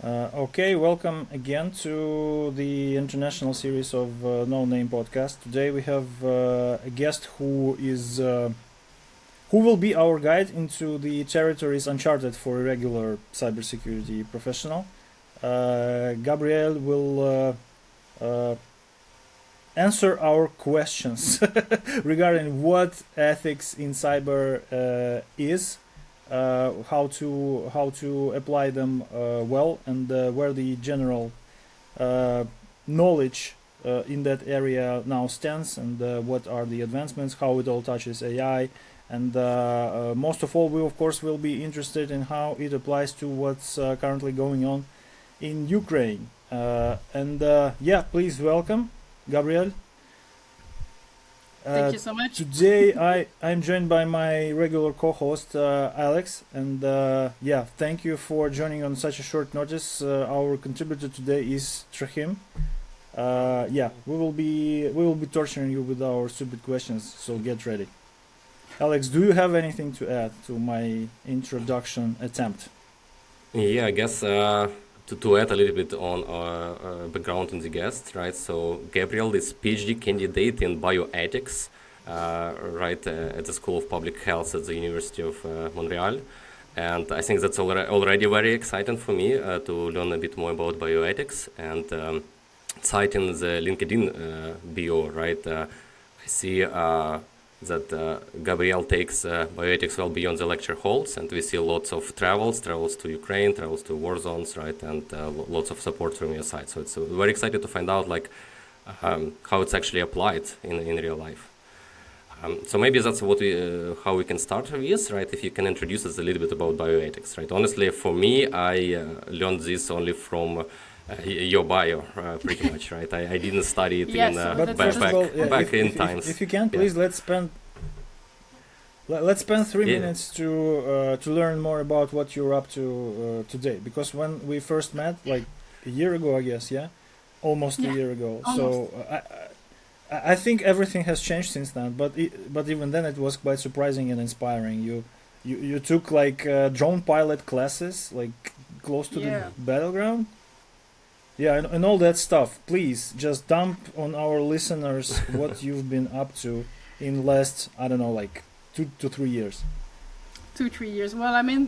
Okay, welcome again to the international series of No Name podcast. Today we have a guest who will be our guide into the territories uncharted for a regular cybersecurity professional. Gabrielle will answer our questions regarding what ethics in cyber is, how to apply them well, and where the general uh, knowledge in that area now stands, and what are the advancements, how it all touches AI, and most of all, we of course will be interested in how it applies to what's currently going on in Ukraine. And yeah, please welcome Gabrielle. Thank you so much. Today I'm joined by my regular co-host Alex, and yeah, thank you for joining on such a short notice. Our contributor today is Trahim. Yeah, we will be torturing you with our stupid questions, so get ready. Alex, do you have anything to add to my introduction attempt? Yeah, I guess to add a little bit on background in the guest, right? So Gabrielle is PhD candidate in bioethics, right, at the School of Public Health at the University of Montreal. And I think that's already very exciting for me to learn a bit more about bioethics. And citing the LinkedIn bio, right, I see that Gabrielle takes bioethics well beyond the lecture halls, and we see lots of travels to Ukraine, travels to war zones, right, and lots of support from your side. So it's very excited to find out like how it's actually applied in real life. So maybe that's what how we can start with, right? If you can introduce us a little bit about bioethics, right? Honestly, for me, I learned this only from your bio, pretty much, right? I didn't study it Yes, in But that's first of back all, yeah, back in if times. if you can, Yeah. please let's spend three Yeah. minutes to learn more about what you're up to today. Because when we first met, like a year ago, I guess, yeah, almost a yeah, year ago. So almost. I think everything has changed since then. But even then, it was quite surprising and inspiring. You took like drone pilot classes, like close to the Yeah. battleground. Yeah, and all that stuff. Please just dump on our listeners what you've been up to in last, I don't know, like 2 to 3 years. 2 3 years. Well, I mean,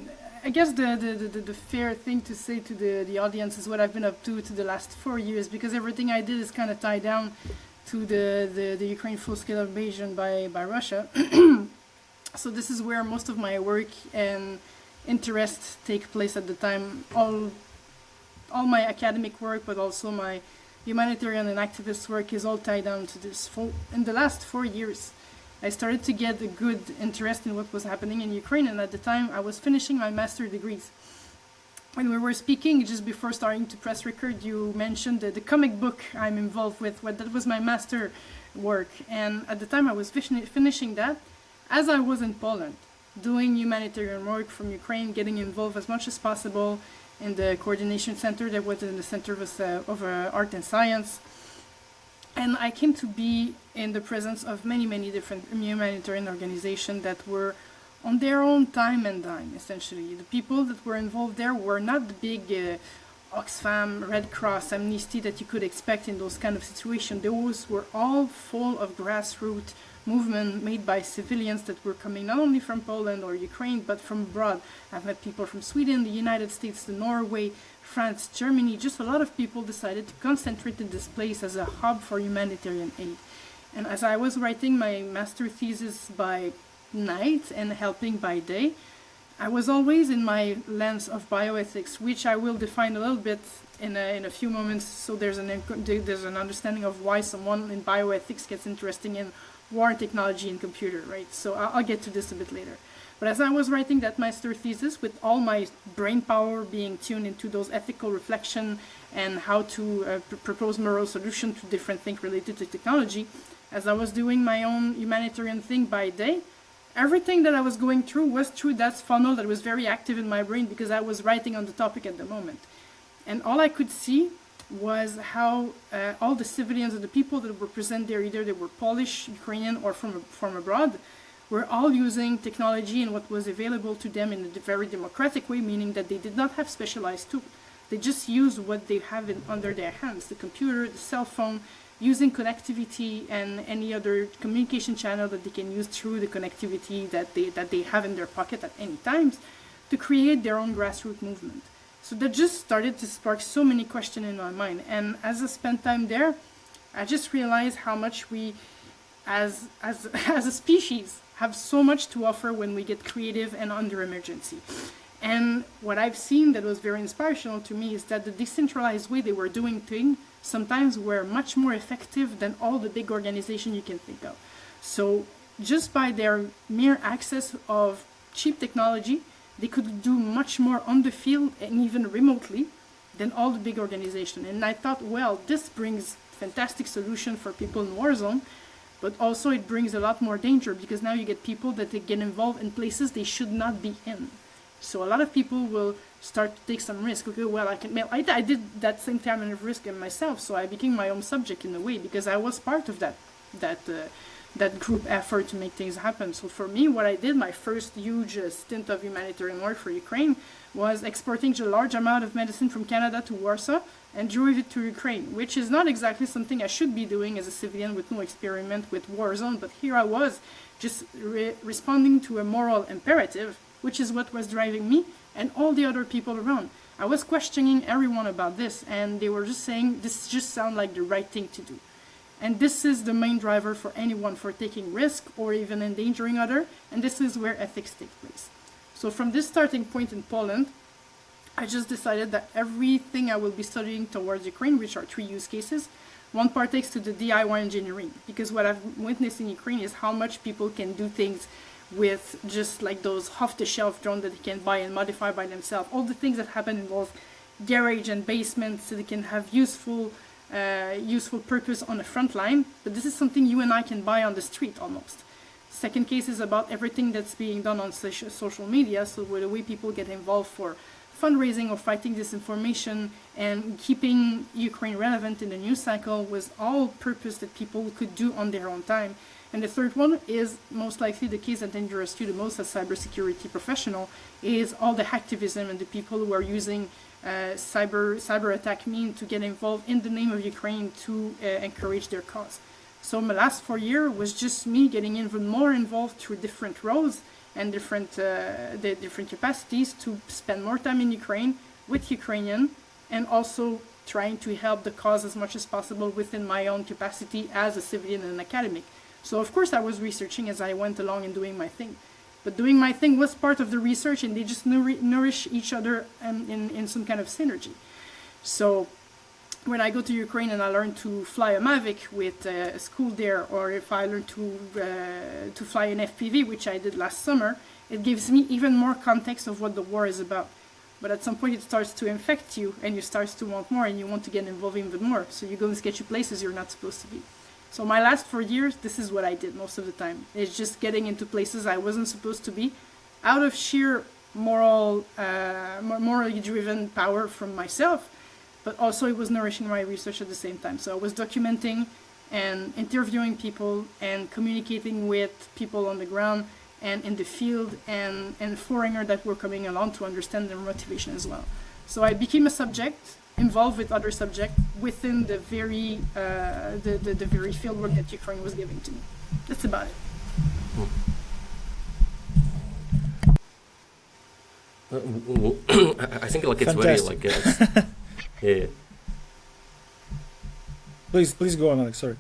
I guess the fair thing to say to the audience is what I've been up to the last 4 years, because everything I did is kind of tied down to the Ukraine full-scale invasion by Russia. So this is where most of my work and interests take place at the time. All my academic work, but also my humanitarian and activist work is all tied down to this. In the last 4 years, I started to get a good interest in what was happening in Ukraine, and at the time I was finishing my master degrees. When we were speaking just before starting to press record, you mentioned the comic book I'm involved with. That was my master work, and at the time I was finishing that as I was in Poland, doing humanitarian work from Ukraine, getting involved as much as possible in the coordination center that was in the Center of Art and Science. And I came to be in the presence of many different humanitarian organizations that were on their own time and dime, essentially. The people that were involved there were not the big Oxfam, Red Cross, Amnesty that you could expect in those kind of situations. Those were all full of grassroots movement made by civilians that were coming not only from Poland or Ukraine, but from abroad. I've met people from Sweden, the United States, the Norway, France, Germany. Just a lot of people decided to concentrate in this place as a hub for humanitarian aid. And as I was writing my master thesis by night and helping by day, I was always in my lens of bioethics, which I will define a little bit in a few moments. So there's an understanding of why someone in bioethics gets interested in war technology and computer, right? So I'll get to this a bit later. But as I was writing that master thesis, with all my brain power being tuned into those ethical reflection and how to propose moral solution to different things related to technology, as I was doing my own humanitarian thing by day, everything that I was going through was through that funnel that was very active in my brain because I was writing on the topic at the moment. And all I could see was how all the civilians and the people that were present there, either they were Polish, Ukrainian, or from abroad, were all using technology and what was available to them in a very democratic way, meaning that they did not have specialized tools. They just use what they have under their hands, the computer, the cell phone, using connectivity and any other communication channel that they can use through the connectivity that they have in their pocket at any times to create their own grassroots movement. So that just started to spark so many questions in my mind. And as I spent time there, I just realized how much we, as a species, have so much to offer when we get creative and under emergency. And what I've seen that was very inspirational to me is that the decentralized way they were doing things sometimes were much more effective than all the big organizations you can think of. So just by their mere access of cheap technology, they could do much more on the field and even remotely than all the big organizations. And I thought, well, this brings fantastic solution for people in war zone, but also it brings a lot more danger because now you get people that they get involved in places they should not be in. So a lot of people will start to take some risk. Okay, well, I did that same time of risk in myself, so I became my own subject in a way because I was part of that group effort to make things happen. So for me, what I did, my first huge stint of humanitarian work for Ukraine was exporting a large amount of medicine from Canada to Warsaw and drove it to Ukraine, which is not exactly something I should be doing as a civilian with no experiment with war zone, but here I was just responding to a moral imperative, which is what was driving me and all the other people around. I was questioning everyone about this, and they were just saying, this just sounds like the right thing to do. And this is the main driver for anyone for taking risk or even endangering others, and this is where ethics take place. So from this starting point in Poland, I just decided that everything I will be studying towards Ukraine, which are 3 use cases, one partakes to the DIY engineering, because what I've witnessed in Ukraine is how much people can do things with just like those off-the-shelf drones that they can buy and modify by themselves. All the things that happen involve garage and basements, so they can have useful purpose on the front line, but this is something you and I can buy on the street almost. Second case is about everything that's being done on social media, so the way people get involved for fundraising or fighting disinformation and keeping Ukraine relevant in the news cycle was all purpose that people could do on their own time. And the third one is most likely the case that endangers you the most as cybersecurity professional is all the hacktivism and the people who are using cyber attack mean to get involved in the name of Ukraine to encourage their cause. So my last 4 years was just me getting even more involved through different roles and different capacities to spend more time in Ukraine with Ukrainian and also trying to help the cause as much as possible within my own capacity as a civilian and academic. So of course I was researching as I went along and doing my thing. But doing my thing was part of the research, and they just nourish each other in some kind of synergy. So when I go to Ukraine and I learn to fly a Mavic with a school there, or if I learn to fly an FPV, which I did last summer, it gives me even more context of what the war is about. But at some point it starts to infect you, and you start to want more, and you want to get involved even more. So you go in sketchy places you're not supposed to be. So my last 4 years, this is what I did most of the time. It's just getting into places I wasn't supposed to be out of sheer morally driven power from myself, but also it was nourishing my research at the same time. So I was documenting and interviewing people and communicating with people on the ground and in the field and foreigners that were coming along to understand their motivation as well. So I became a subject involved with other subjects within the very fieldwork that Ukraine was giving to me. That's about it. I think like it's Fantastic. very like yeah. Please go on, Alex. Sorry.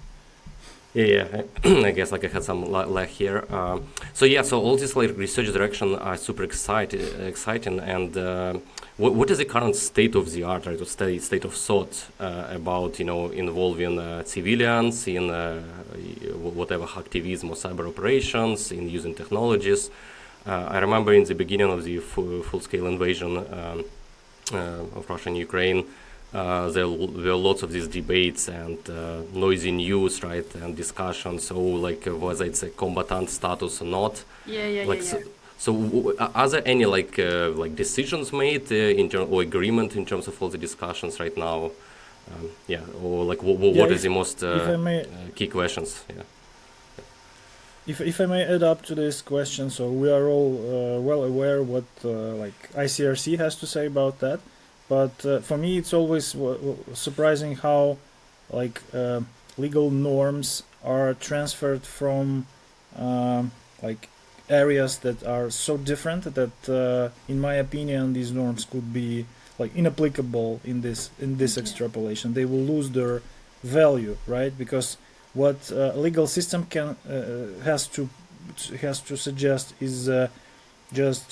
Yeah, I guess like I had some lag here. So all these like research direction are super exciting, and what is the current state of the art, right? Or state of thought about involving civilians in whatever hacktivism or cyber operations, in using technologies. I remember in the beginning of the full-scale invasion of Russia and Ukraine. There were lots of these debates and noisy news, right, and discussions. So, like, whether it's a combatant status or not. So, are there any like decisions made or agreement in terms of all the discussions right now? Or like what is the most key questions? Yeah. If I may add up to this question, so we are all well aware what like ICRC has to say about that. but for me it's always surprising how like legal norms are transferred from like areas that are so different that in my opinion these norms could be like inapplicable in this extrapolation. They will lose their value, right? Because what legal system can has to suggest is just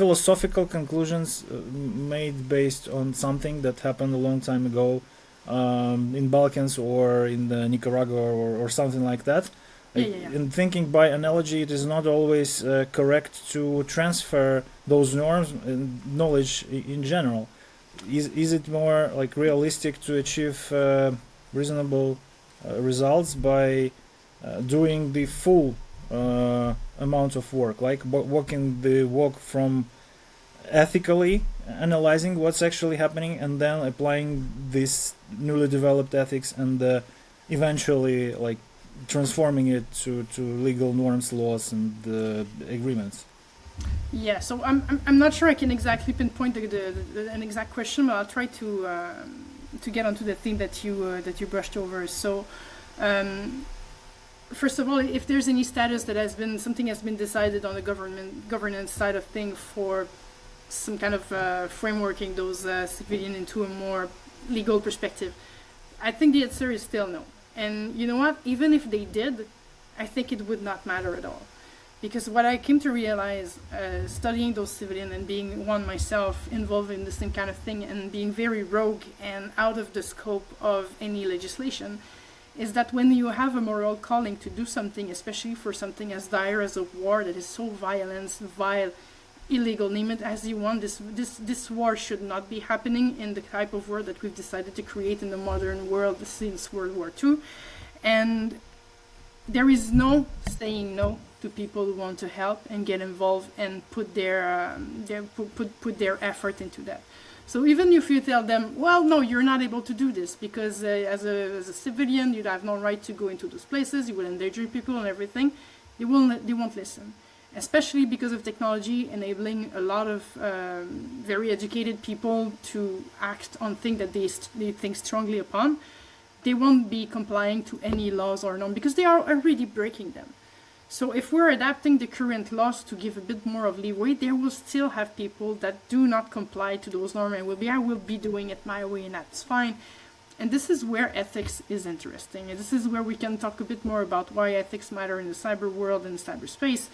philosophical conclusions made based on something that happened a long time ago in Balkans or in the Nicaragua or something like that. In thinking by analogy, it is not always correct to transfer those norms and knowledge in general. Is it more like realistic to achieve reasonable results by doing the full amount of work, like walking the walk from ethically analyzing what's actually happening and then applying this newly developed ethics and eventually like transforming it to legal norms, laws, and agreements? Yeah, so I'm not sure I can exactly pinpoint an exact question, but I'll try to get onto the theme that you brushed over. So first of all, if there's any status that something has been decided on the governance side of things for some kind of frameworking those civilian into a more legal perspective, I think the answer is still no. And you know what? Even if they did, I think it would not matter at all. Because what I came to realize, studying those civilian and being one myself involved in the same kind of thing and being very rogue and out of the scope of any legislation, is that when you have a moral calling to do something, especially for something as dire as a war that is so violent, vile, illegal, name it as you want, this war should not be happening in the type of war that we've decided to create in the modern world since World War II. And there is no saying no to people who want to help and get involved and put their effort into that. So even if you tell them, well, no, you're not able to do this because as a civilian, you have no right to go into those places, you will endanger people and everything, they won't listen. Especially because of technology enabling a lot of very educated people to act on things that they think strongly upon, they won't be complying to any laws or norms because they are already breaking them. So if we're adapting the current laws to give a bit more of leeway, there will still have people that do not comply to those norms and I will be doing it my way and that's fine. And this is where ethics is interesting. And this is where we can talk a bit more about why ethics matter in the cyber world and cyberspace.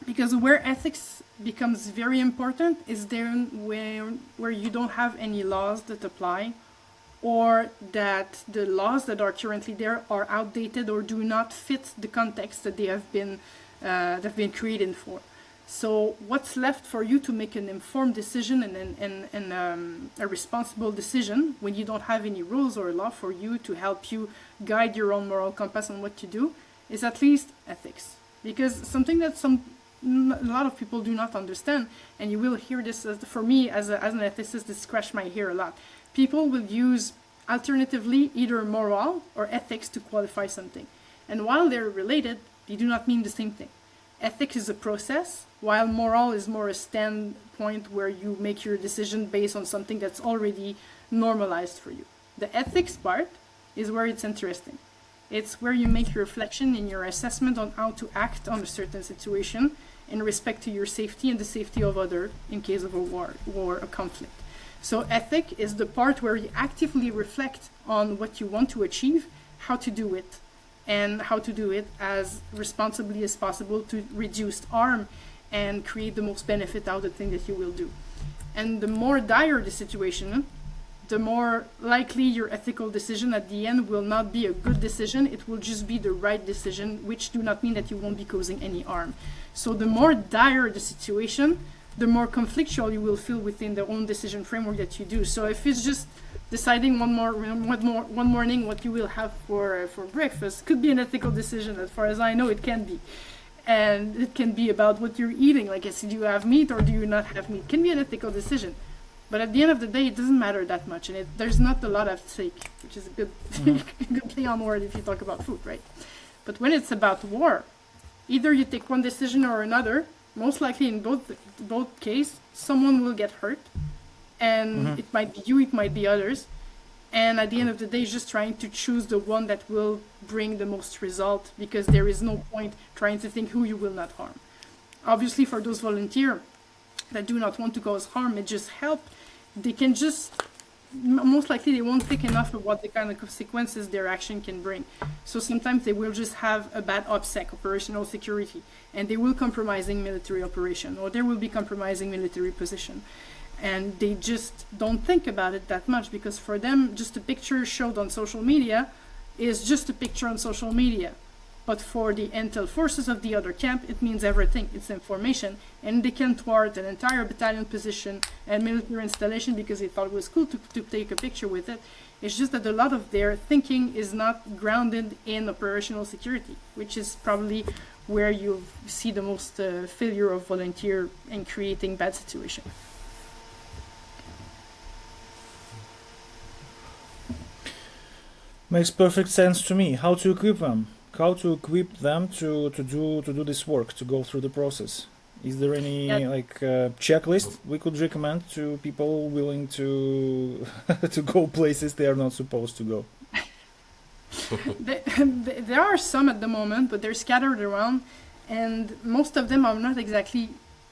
Because where ethics becomes very important is there where you don't have any laws that apply, or that the laws that are currently there are outdated or do not fit the context that they have been created for. So what's left for you to make an informed decision and a responsible decision when you don't have any rules or law for you to help you guide your own moral compass on what to do is at least ethics. Because something that a lot of people do not understand, and you will hear this, for me as an ethicist, this scratch my hair a lot. People will use alternatively either moral or ethics to qualify something. And while they're related, they do not mean the same thing. Ethics is a process, while moral is more a standpoint where you make your decision based on something that's already normalized for you. The ethics part is where it's interesting. It's where you make your reflection and your assessment on how to act on a certain situation in respect to your safety and the safety of others in case of a war or a conflict. So ethic is the part where you actively reflect on what you want to achieve, how to do it, and how to do it as responsibly as possible to reduce harm and create the most benefit out of the thing that you will do. And the more dire the situation, the more likely your ethical decision at the end will not be a good decision, it will just be the right decision, which do not mean that you won't be causing any harm. So the more dire the situation, the more conflictual you will feel within the own decision framework that you do. So if it's just deciding one morning what you will have for breakfast, could be an ethical decision. As far as I know, it can be. And it can be about what you're eating, like I said, do you have meat or do you not have meat? It can be an ethical decision. But at the end of the day, it doesn't matter that much, and there's not a lot at stake, which is a good, good play on word if you talk about food, right? But when it's about war, either you take one decision or another. Most likely in both cases, someone will get hurt, and it might be you, it might be others. And at the end of the day, it's just trying to choose the one that will bring the most result, because there is no point trying to think who you will not harm. Obviously, for those volunteers that do not want to cause harm, it just help. They can just, most likely they won't think enough of what the kind of consequences their action can bring. So sometimes they will just have a bad OPSEC, operational security, and they will compromising military operation, or they will be compromising military position. And they just don't think about it that much, because for them, just a picture showed on social media is just a picture on social media. But for the intel forces of the other camp, it means everything. It's information. And they can thwart an entire battalion position and military installation because they thought it was cool to take a picture with it. It's just that a lot of their thinking is not grounded in operational security, which is probably where you see the most failure of volunteer in creating bad situations. Makes perfect sense to me. How to equip them? How to equip them to do this work, to go through the process? Is there any checklist we could recommend to people willing to to go places they are not supposed to go? There are some at the moment, but they're scattered around, and most of them are not exactly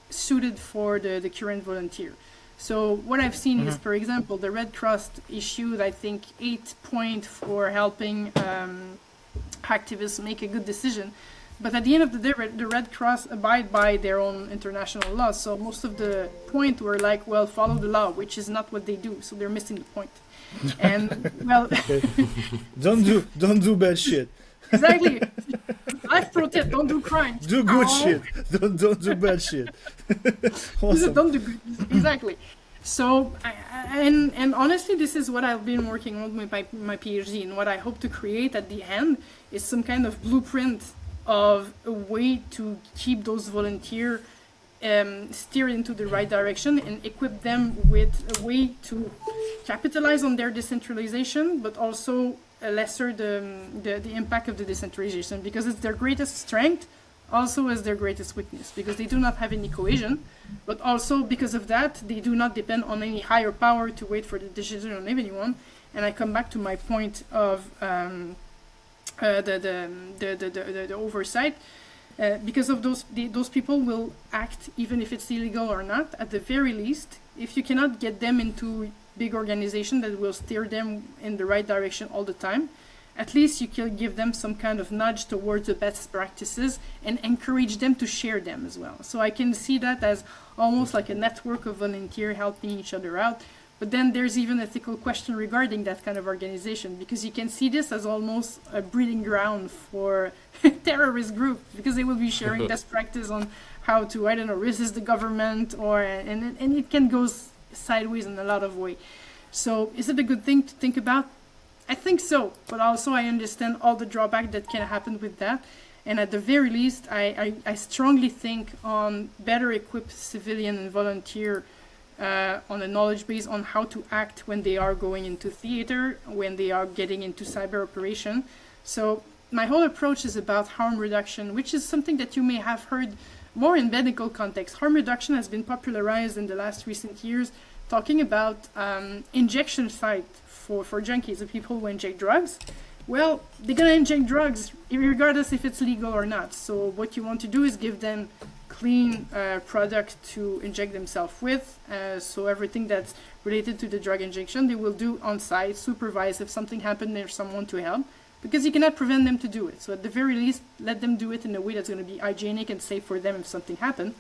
suited for the current volunteer. So what I've seen is, for example, the Red Cross issued, I think, 8 points for helping activists make a good decision. But at the end of the day, the Red Cross abide by their own international laws. So most of the points were like, well, follow the law, which is not what they do. So they're missing the point. And, well... don't do bad shit. Exactly. Life pro tip, don't do crime. Do good shit. Don't do bad shit. Awesome. Don't do good. Exactly. So, and honestly, this is what I've been working on with my PhD, and what I hope to create at the end is some kind of blueprint of a way to keep those volunteers steered into the right direction and equip them with a way to capitalize on their decentralization, but also lesser the impact of the decentralization, because it's their greatest strength, also as their greatest weakness, because they do not have any cohesion, but also because of that, they do not depend on any higher power to wait for the decision on anyone. And I come back to my point of the oversight, because of those people will act even if it's illegal or not. At the very least, if you cannot get them into big organization that will steer them in the right direction all the time, at least you can give them some kind of nudge towards the best practices and encourage them to share them as well. So I can see that as almost like a network of volunteers helping each other out. But then there's even an ethical question regarding that kind of organization, because you can see this as almost a breeding ground for terrorist group, because they will be sharing best practice on how to, I don't know, resist the government, and it can go sideways in a lot of ways. So is it a good thing to think about? I think so, but also I understand all the drawback that can happen with that. And at the very least, I strongly think on better equipped civilian and volunteer on a knowledge base on how to act when they are going into theater, when they are getting into cyber operation. So my whole approach is about harm reduction, which is something that you may have heard more in medical context. Harm reduction has been popularized in the last recent years, talking about injection site for junkies, the people who inject drugs. Well, they're going to inject drugs regardless if it's legal or not. So what you want to do is give them clean product to inject themselves with. So everything that's related to the drug injection, they will do on site, supervise if something happened, there's someone to help, because you cannot prevent them to do it. So at the very least, let them do it in a way that's going to be hygienic and safe for them if something happened.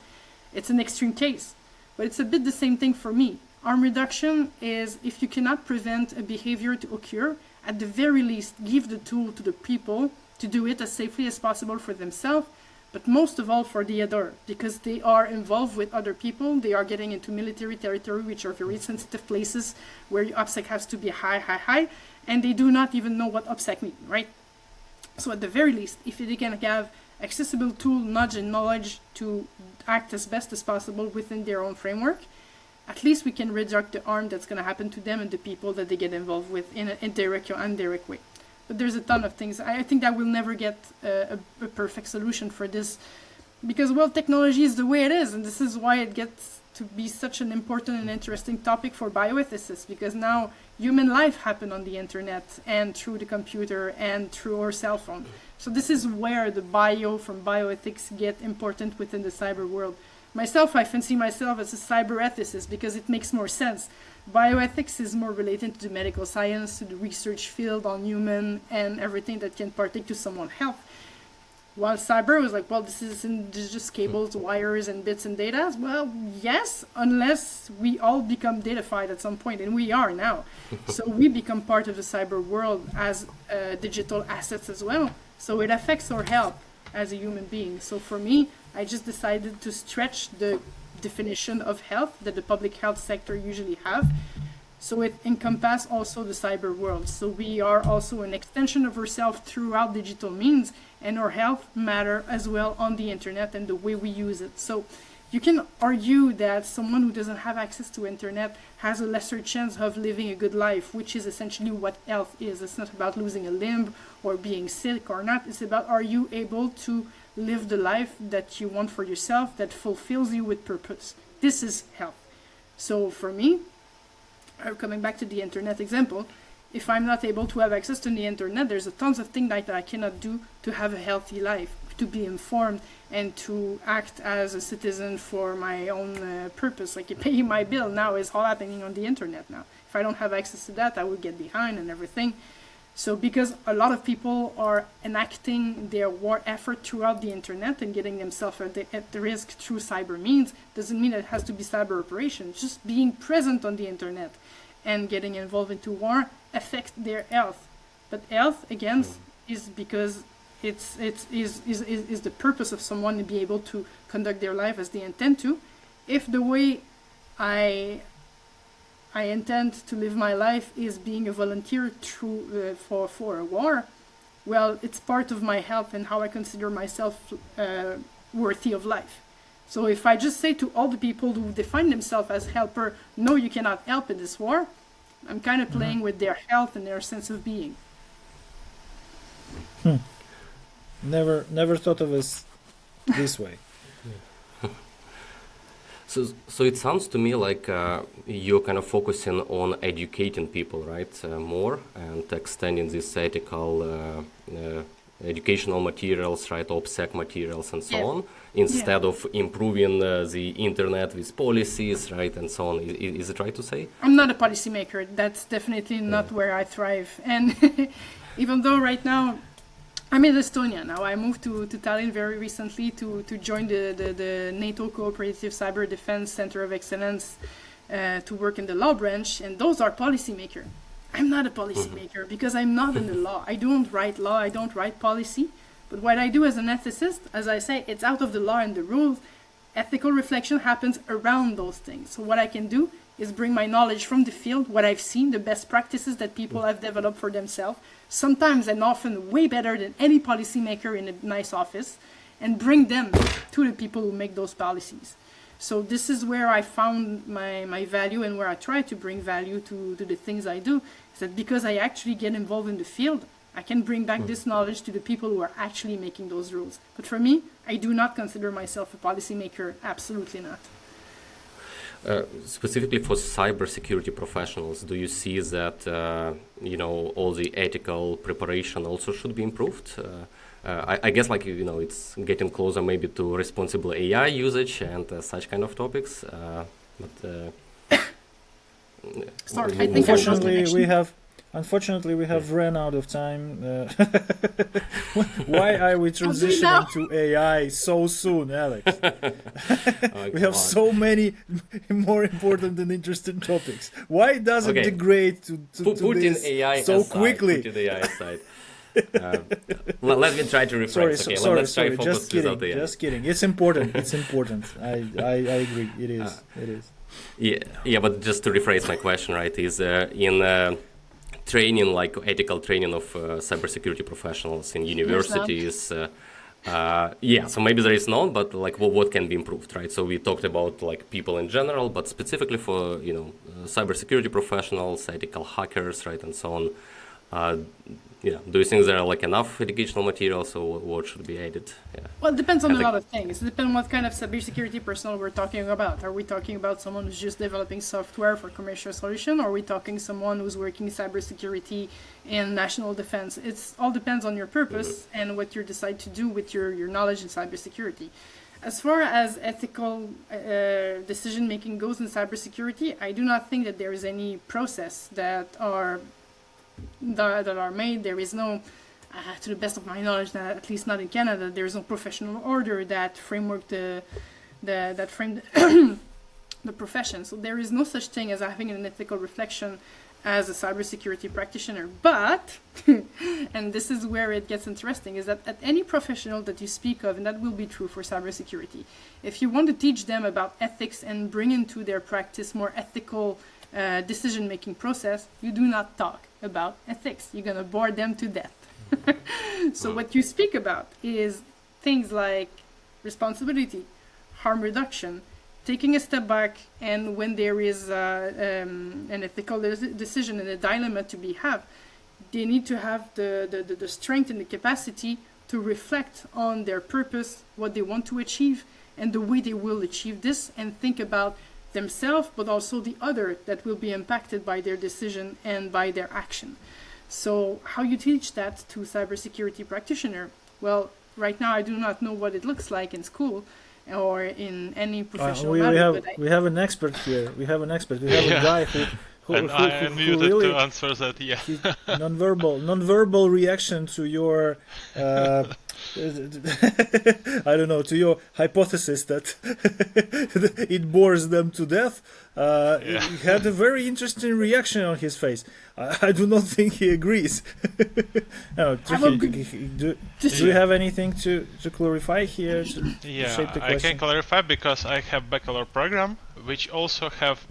It's an extreme case, but it's a bit the same thing for me. Harm reduction is if you cannot prevent a behavior to occur, at the very least, give the tool to the people to do it as safely as possible for themselves, but most of all for the other, because they are involved with other people. They are getting into military territory, which are very sensitive places where your OPSEC has to be high, and they do not even know what OPSEC means, right? So at the very least, if they can have accessible tool, nudge, and knowledge to act as best as possible within their own framework, at least we can reduce the harm that's going to happen to them and the people that they get involved with in an indirect or indirect way. But there's a ton of things. I think that we'll never get a perfect solution for this. because well, technology is the way it is, and this is why it gets to be such an important and interesting topic for bioethicists, because now human life happen on the internet and through the computer and through our cell phone. So this is where the bio from bioethics get important within the cyber world. Myself, I fancy myself as a cyber ethicist because it makes more sense. Bioethics is more related to the medical science, to the research field on human and everything that can partake to someone's health. While cyber was like, well, this is just cables, wires, and bits and data. Well, yes, unless we all become datafied at some point, and we are now. So we become part of the cyber world as digital assets as well. So it affects our health as a human being. So for me, I just decided to stretch the definition of health that the public health sector usually have. So it encompasses also the cyber world. So we are also an extension of ourselves throughout digital means, and our health matter as well on the internet and the way we use it. So you can argue that someone who doesn't have access to internet has a lesser chance of living a good life, which is essentially what health is. It's not about losing a limb or being sick or not. It's about, are you able to live the life that you want for yourself, that fulfills you with purpose? This is health. So for me, coming back to the internet example, if I'm not able to have access to the internet, there's a tons of things that I cannot do to have a healthy life, to be informed and to act as a citizen for my own purpose. Like paying my bill now is all happening on the internet now. If I don't have access to that, I would get behind and everything. So because a lot of people are enacting their war effort throughout the internet and getting themselves at the risk through cyber means, doesn't mean it has to be cyber operations. Just being present on the internet and getting involved into war affects their health. But health, again, is because is the purpose of someone to be able to conduct their life as they intend to. If the way I intend to live my life is being a volunteer through for a war, well, it's part of my health and how I consider myself worthy of life. So if I just say to all the people who define themselves as helper, no, you cannot help in this war, I'm kind of playing with their health and their sense of being. Never thought of us this way. So it sounds to me like you're kind of focusing on educating people, right, more, and extending these ethical educational materials, right, OPSEC materials and so on, instead of improving the internet with policies, right, and so on. Is it right to say? I'm not a policymaker. That's definitely not where I thrive. And even though right now I'm in Estonia now, I moved to Tallinn very recently to join the NATO Cooperative Cyber Defense Center of Excellence to work in the law branch, and those are policymakers. I'm not a policymaker because I'm not in the law. I don't write law, I don't write policy. But what I do as an ethicist, as I say, it's out of the law and the rules. Ethical reflection happens around those things. So what I can do is bring my knowledge from the field, what I've seen, the best practices that people have developed for themselves, sometimes and often way better than any policymaker in a nice office, and bring them to the people who make those policies. So this is where I found my value and where I try to bring value to the things I do, is that because I actually get involved in the field, I can bring back this knowledge to the people who are actually making those rules. But for me, I do not consider myself a policymaker, absolutely not. Specifically for cybersecurity professionals, do you see that all the ethical preparation also should be improved? I guess it's getting closer maybe to responsible AI usage and such kind of topics. Sorry, I think Unfortunately, we have ran out of time. Why are we transitioning to AI so soon, Alex? We have so many more important and interesting topics. Why does it degrade to this AI so aside, quickly? Put the AI aside. Let me try to rephrase. Let's try to focus without the AI. Just kidding. It's important. I agree. It is. Yeah, but just to rephrase my question, right, is in training, like ethical training of cybersecurity professionals in universities. So maybe there is none, but what can be improved, right? So we talked about people in general, but specifically for cybersecurity professionals, ethical hackers, right, and so on. Yeah. Do you think there are like enough educational materials, or what should be added? Yeah. Well, it depends on I a think- lot of things. It depends on what kind of cybersecurity personnel we're talking about. Are we talking about someone who's just developing software for commercial solution, or are we talking someone who's working cybersecurity in national defense? It's all depends on your purpose and what you decide to do with your knowledge in cybersecurity. As far as ethical decision making goes in cybersecurity, I do not think that there is any process that are made. There is no, to the best of my knowledge, at least not in Canada, there is no professional order that framework that framed the profession. So there is no such thing as having an ethical reflection as a cybersecurity practitioner. But, and this is where it gets interesting, is that at any professional that you speak of, and that will be true for cybersecurity, if you want to teach them about ethics and bring into their practice more ethical decision-making process, you do not talk about ethics. You're going to bore them to death. So what you speak about is things like responsibility, harm reduction, taking a step back, and when there is an ethical decision and a dilemma to be had, they need to have the strength and the capacity to reflect on their purpose, what they want to achieve, and the way they will achieve this, and think about themselves, but also the other that will be impacted by their decision and by their action. So how you teach that to cybersecurity practitioner? Well, right now I do not know what it looks like in school or in any professional matter. We have an expert here. We have a guy who And I am muted really to answer that, yeah. non-verbal reaction to your I don't know, to your hypothesis that it bores them to death. He had a very interesting reaction on his face. I do not think he agrees. No, do you have anything to clarify here? To shape the I question? can clarify because I have bachelor program which also have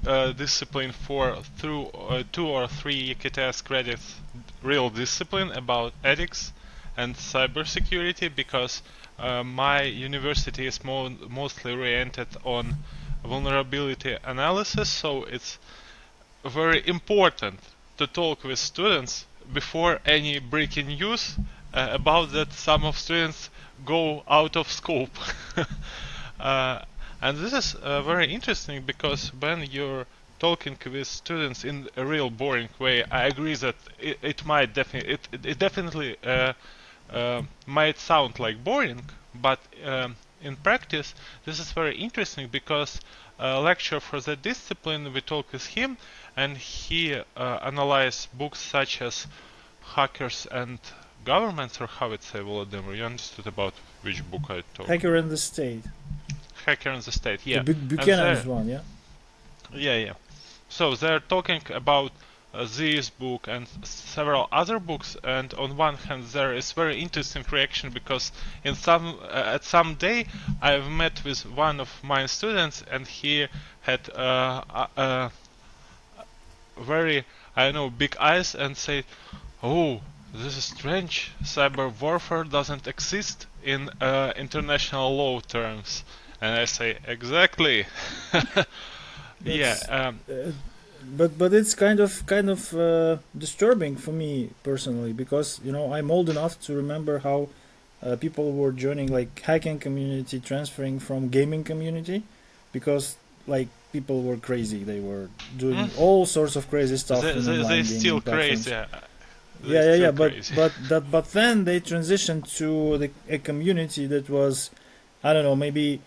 a discipline for through 2 or 3 KTS credits, real discipline about ethics and cybersecurity, because my university is mostly oriented on vulnerability analysis, so it's very important to talk with students before any breaking news about that some of students go out of scope. And this is very interesting because when you're talking with students in a real boring way, I agree that it might definitely might sound like boring, but in practice this is very interesting because lecturer for that discipline, we talk with him and he analyzed books such as Hackers and Governments, or how it say, Volodymyr, you understood about which book I talk? Hacker and the State. Hacker and the State, yeah. The Buchanan's one, yeah? Yeah. So they're talking about this book and several other books, and on one hand there is very interesting reaction because in at some day I've met with one of my students and he had very, I don't know, big eyes and said, "Oh, this is strange. Cyber warfare doesn't exist in international law terms." And I say, exactly. Yeah. But it's kind of disturbing for me personally, because I'm old enough to remember how people were joining like hacking community, transferring from gaming community, because like people were crazy. They were doing all sorts of crazy stuff. They still crazy. Yeah. But then they transitioned to a community that was, I don't know, maybe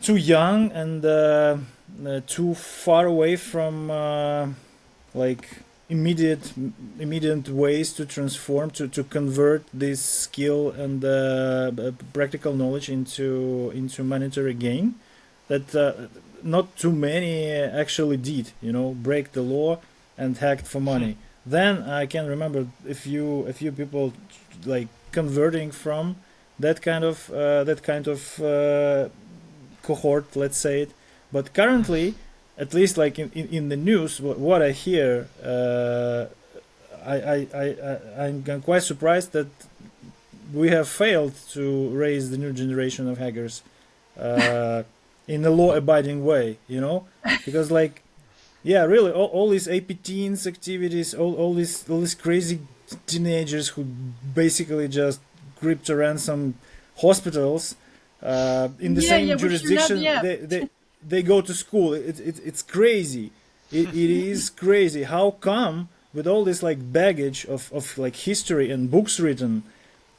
too young and too far away from like immediate ways to transform, to convert this skill and practical knowledge into monetary gain, that not too many actually did, break the law and hacked for money. Then I can remember a few people like converting from that kind of cohort, let's say it. But currently, at least like in the news, what I hear, I'm quite surprised that we have failed to raise the new generation of hackers in a law-abiding way, because like Yeah, really, all these AP teens activities, all these crazy teenagers who basically just grip to ransom hospitals in the Yeah, yeah, same which you're not. jurisdiction. Yeah, They go to school. It's crazy. It is crazy. How come with all this like baggage of like history and books written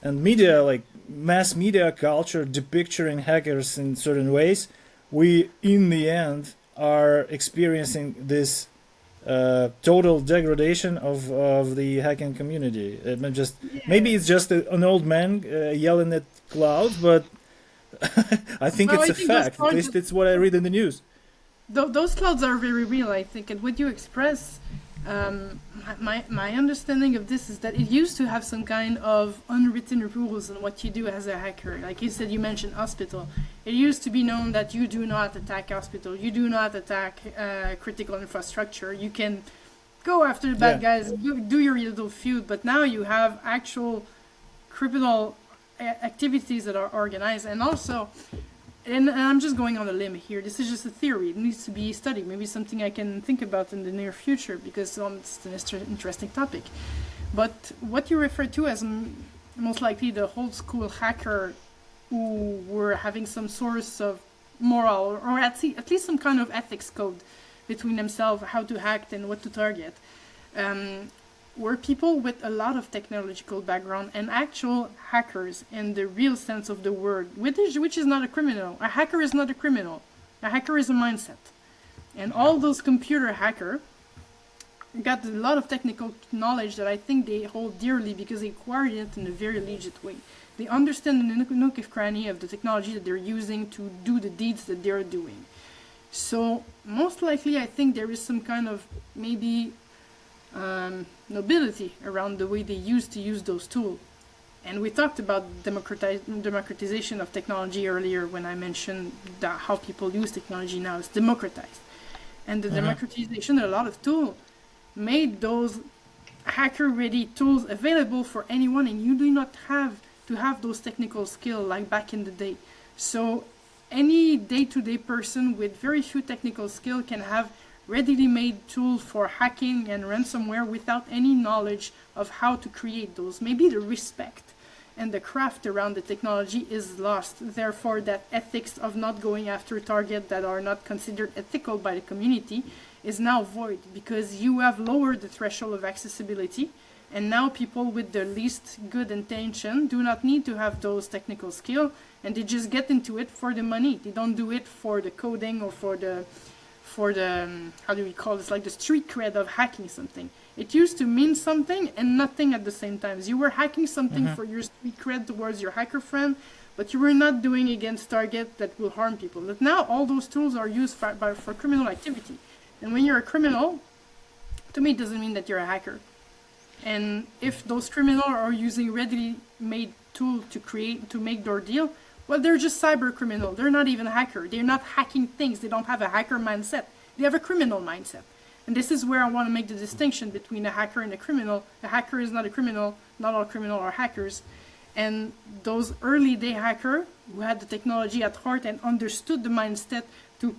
and media, like mass media culture depicting hackers in certain ways, we in the end are experiencing this total degradation of the hacking community. Maybe it's just an old man yelling at clouds, but I think well, it's I a think those fact. At least clouds, it's what I read in the news. those clouds are very real, I think. And what you express, my understanding of this is that it used to have some kind of unwritten rules on what you do as a hacker. Like you said, you mentioned hospital. It used to be known that you do not attack hospital, you do not attack critical infrastructure. You can go after the bad guys, do your little feud, but now you have actual criminal activities that are organized. And also, and I'm just going on a limb here, this is just a theory, it needs to be studied, maybe something I can think about in the near future, because it's an interesting topic. But what you refer to as most likely the old school hacker who were having some source of moral, or at least some kind of ethics code between themselves, how to hack and what to target, were people with a lot of technological background and actual hackers in the real sense of the word, which is not a criminal. A hacker is not a criminal. A hacker is a mindset. And all those computer hackers got a lot of technical knowledge that I think they hold dearly because they acquired it in a very legit way. They understand the nook of cranny of the technology that they're using to do the deeds that they're doing. So most likely I think there is some kind of maybe nobility around the way they used to use those tools. And we talked about democratization of technology earlier when I mentioned that how people use technology now is democratized. And the democratization of a lot of tools made those hacker-ready tools available for anyone, and you do not have to have those technical skills like back in the day. So any day-to-day person with very few technical skill can have readily made tools for hacking and ransomware without any knowledge of how to create those. Maybe the respect and the craft around the technology is lost. Therefore, that ethics of not going after targets that are not considered ethical by the community is now void because you have lowered the threshold of accessibility, and now people with the least good intention do not need to have those technical skills, and they just get into it for the money. They don't do it for the coding or for the how do we call this, like the street cred of hacking something. It used to mean something and nothing at the same time. You were hacking something for your street cred towards your hacker friend, but you were not doing against targets that will harm people. But now all those tools are used for criminal activity. And when you're a criminal, to me it doesn't mean that you're a hacker. And if those criminals are using readily made tools to make their deal, well, they're just cyber criminal. They're not even a hacker. They're not hacking things. They don't have a hacker mindset. They have a criminal mindset. And this is where I want to make the distinction between a hacker and a criminal. A hacker is not a criminal. Not all criminals are hackers. And those early day hackers who had the technology at heart and understood the mindset to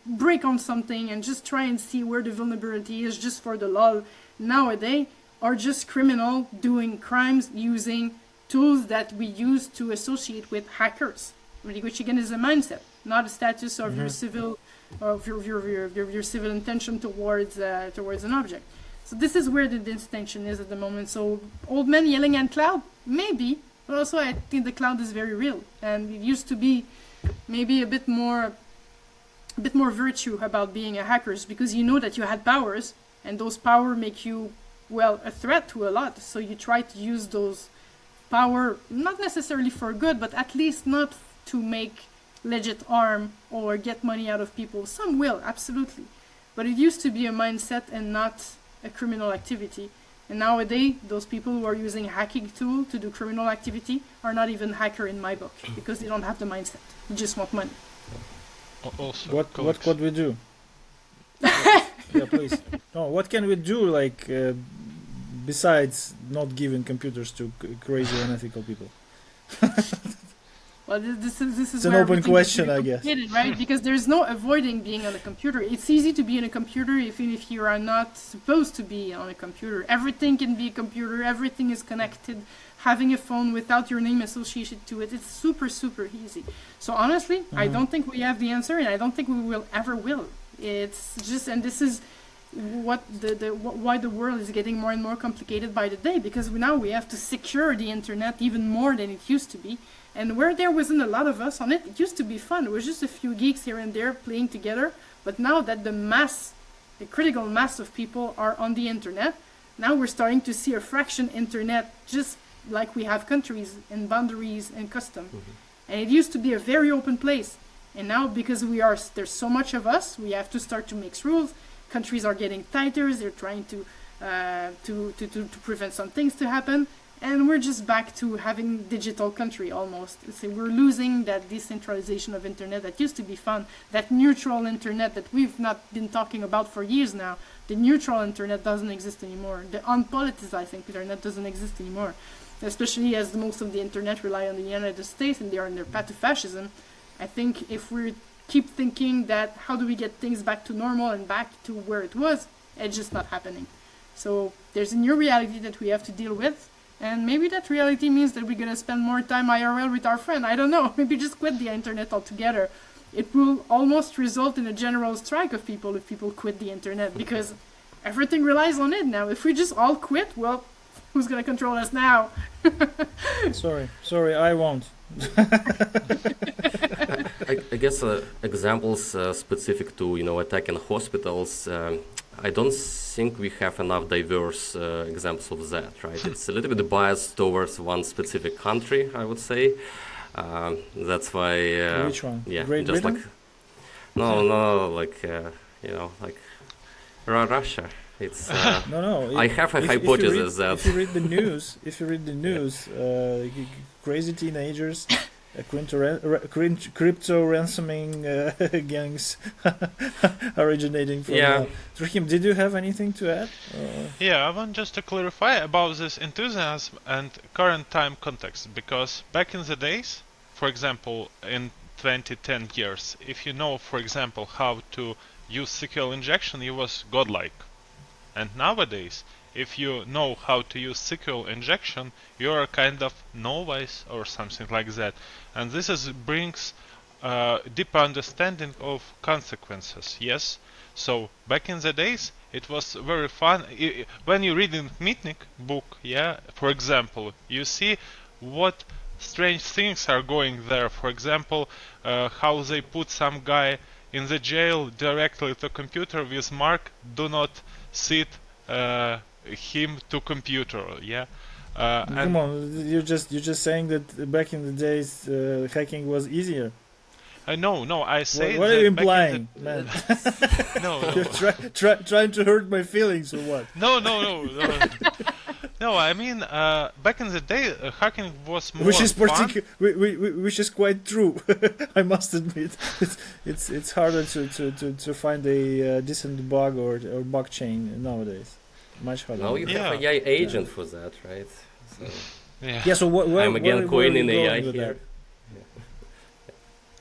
break on something and just try and see where the vulnerability is just for the lol, nowadays are just criminal doing crimes using tools that we use to associate with hackers, which again is a mindset, not a status of your civil, of your civil intention towards an object. So this is where the distinction is at the moment. So old men yelling at cloud, maybe, but also I think the cloud is very real, and it used to be maybe a bit more virtue about being a hacker because you know that you had powers, and those powers make you, well, a threat to a lot. So you try to use those power, not necessarily for good, but at least not to make legit harm or get money out of people. Some will, absolutely. But it used to be a mindset and not a criminal activity. And nowadays, those people who are using hacking tool to do criminal activity are not even hacker in my book because they don't have the mindset. They just want money. Also, what could we do? Yeah, please. No, what can we do, like, besides not giving computers to crazy unethical people? Well, this is It's an where open everything gets question, very I guess. complicated, right? Because there's no avoiding being on a computer. It's easy to be in a computer even if you are not supposed to be on a computer. Everything can be a computer. Everything is connected. Having a phone without your name associated to it, it's super, super easy. So honestly, I don't think we have the answer, and I don't think we will ever will. It's just, and this is what why the world is getting more and more complicated by the day, because now we have to secure the internet even more than it used to be. And where there wasn't a lot of us on it, it used to be fun. It was just a few geeks here and there playing together. But now that the critical mass of people are on the internet, now we're starting to see a fraction internet, just like we have countries and boundaries and custom. And it used to be a very open place. And now, because there's so much of us, we have to start to make rules. Countries are getting tighter. They're trying to prevent some things to happen. And we're just back to having digital country almost. So we're losing that decentralization of internet that used to be fun, that neutral internet that we've not been talking about for years now. The neutral internet doesn't exist anymore. The unpoliticized internet doesn't exist anymore, especially as most of the internet rely on the United States and they are in their path to fascism. I think if we keep thinking that how do we get things back to normal and back to where it was, it's just not happening. So there's a new reality that we have to deal with. And maybe that reality means that we're going to spend more time IRL with our friend. I don't know. Maybe just quit the internet altogether. It will almost result in a general strike of people if people quit the internet, because everything relies on it now. If we just all quit, well, who's going to control us now? Sorry, I won't. I guess examples specific to attacking hospitals. I don't think we have enough diverse examples of that, right? It's a little bit biased towards one specific country, I would say. That's why. Which one? Yeah, Great just Britain? like Russia. It's. No. I have a hypothesis that if you read the news, crazy teenagers, crypto ransoming gangs originating from. Trachim, did you have anything to add? Yeah, I want just to clarify about this enthusiasm and current time context, because back in the days, for example, in 20-10 years, if you know, for example, how to use SQL injection, you was godlike. And nowadays, if you know how to use SQL injection, you're a kind of novice or something like that. And this brings deeper understanding of consequences. Yes. So back in the days, it was very fun. When you read in Mitnick book, for example, you see what strange things are going there. For example, how they put some guy in the jail directly to computer with mark, do not sit him to computer. Come on, you're just saying that back in the days hacking was easier. No, I say. What are you implying, man? No. You're trying to hurt my feelings or what? No. No, I mean, back in the day, hacking was more fun. Which is quite true. I must admit, it's harder to find a decent bug or bug chain nowadays. Much harder. Now you have an AI agent for that, right? So So where, I'm again coining AI here.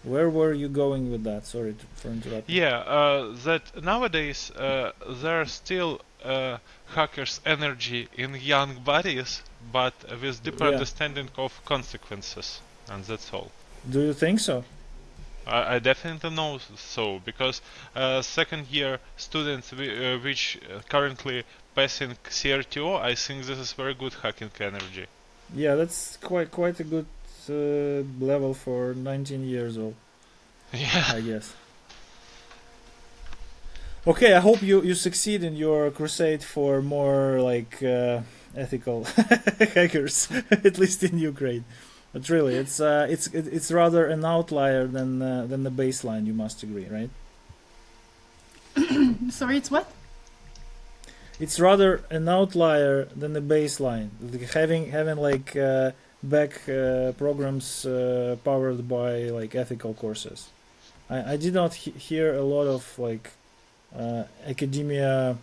Where were you going with that? Sorry for interrupting. That nowadays there are still hackers' energy in young bodies, but with deeper understanding of consequences, and that's all. Do you think so? I definitely know so, because second year students which currently passing CRTO, I think this is very good hacking energy. Yeah, that's quite a good level for 19 years old. Yeah, I guess. Okay, I hope you succeed in your crusade for more like ethical hackers, at least in Ukraine. But really, it's rather an outlier than the baseline. You must agree, right? Sorry, it's what? It's rather an outlier than the baseline. Having like back programs powered by like ethical courses. I did not hear a lot of like academia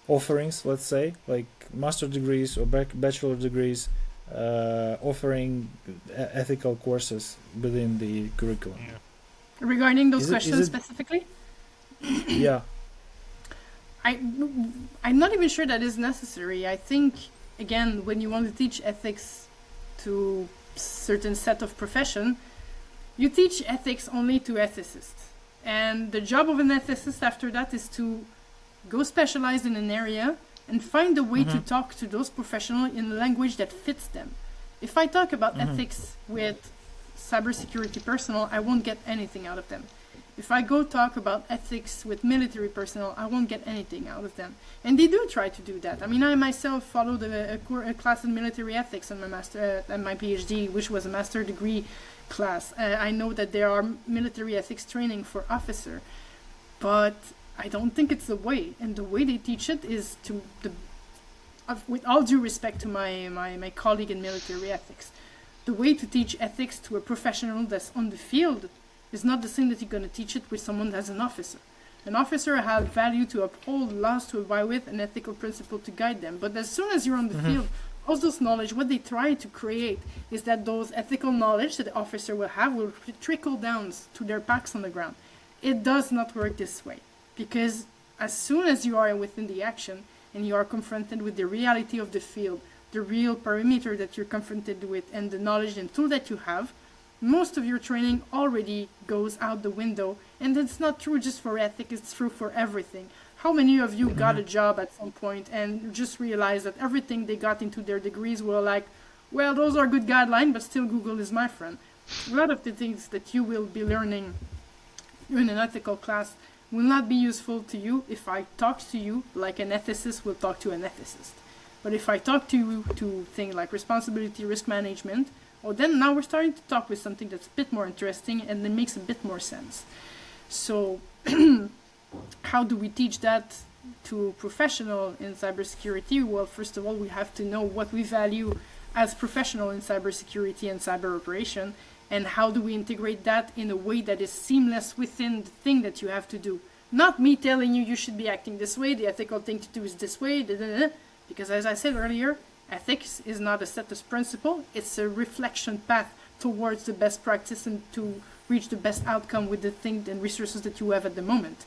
offerings, let's say, like master degrees or bachelor degrees offering ethical courses within the curriculum. Yeah. Regarding those Is questions it- specifically, Yeah. I'm not even sure that is necessary. I think, again, when you want to teach ethics to certain set of profession, you teach ethics only to ethicists. And the job of an ethicist after that is to go specialize in an area and find a way to talk to those professionals in a language that fits them. If I talk about ethics with cybersecurity personnel, I won't get anything out of them. If I go talk about ethics with military personnel, I won't get anything out of them. And they do try to do that. I mean, I myself followed a class in military ethics on my master and my PhD, which was a master degree class. I know that there are military ethics training for officer, but I don't think it's the way. And the way they teach it is to with all due respect to my colleague in military ethics, the way to teach ethics to a professional that's on the field is not the same that you're going to teach it with someone that's an officer. An officer has value to uphold, laws to abide with, and ethical principle to guide them. But as soon as you're on the field, all those knowledge, what they try to create is that those ethical knowledge that the officer will have will trickle down to their packs on the ground. It does not work this way, because as soon as you are within the action and you are confronted with the reality of the field, the real perimeter that you're confronted with, and the knowledge and tool that you have, most of your training already goes out the window. And it's not true just for ethics, it's true for everything. How many of you got a job at some point and just realized that everything they got into their degrees were like, well, those are good guidelines, but still Google is my friend. A lot of the things that you will be learning in an ethical class will not be useful to you if I talk to you like an ethicist will talk to an ethicist. But if I talk to you to things like responsibility, risk management, well, then now we're starting to talk with something that's a bit more interesting and it makes a bit more sense. So how do we teach that to a professional in cybersecurity? Well, first of all, we have to know what we value as professional in cybersecurity and cyber operation, and how do we integrate that in a way that is seamless within the thing that you have to do. Not me telling you should be acting this way, the ethical thing to do is this way, because as I said earlier, ethics is not a set of principle, it's a reflection path towards the best practice and to reach the best outcome with the things and resources that you have at the moment.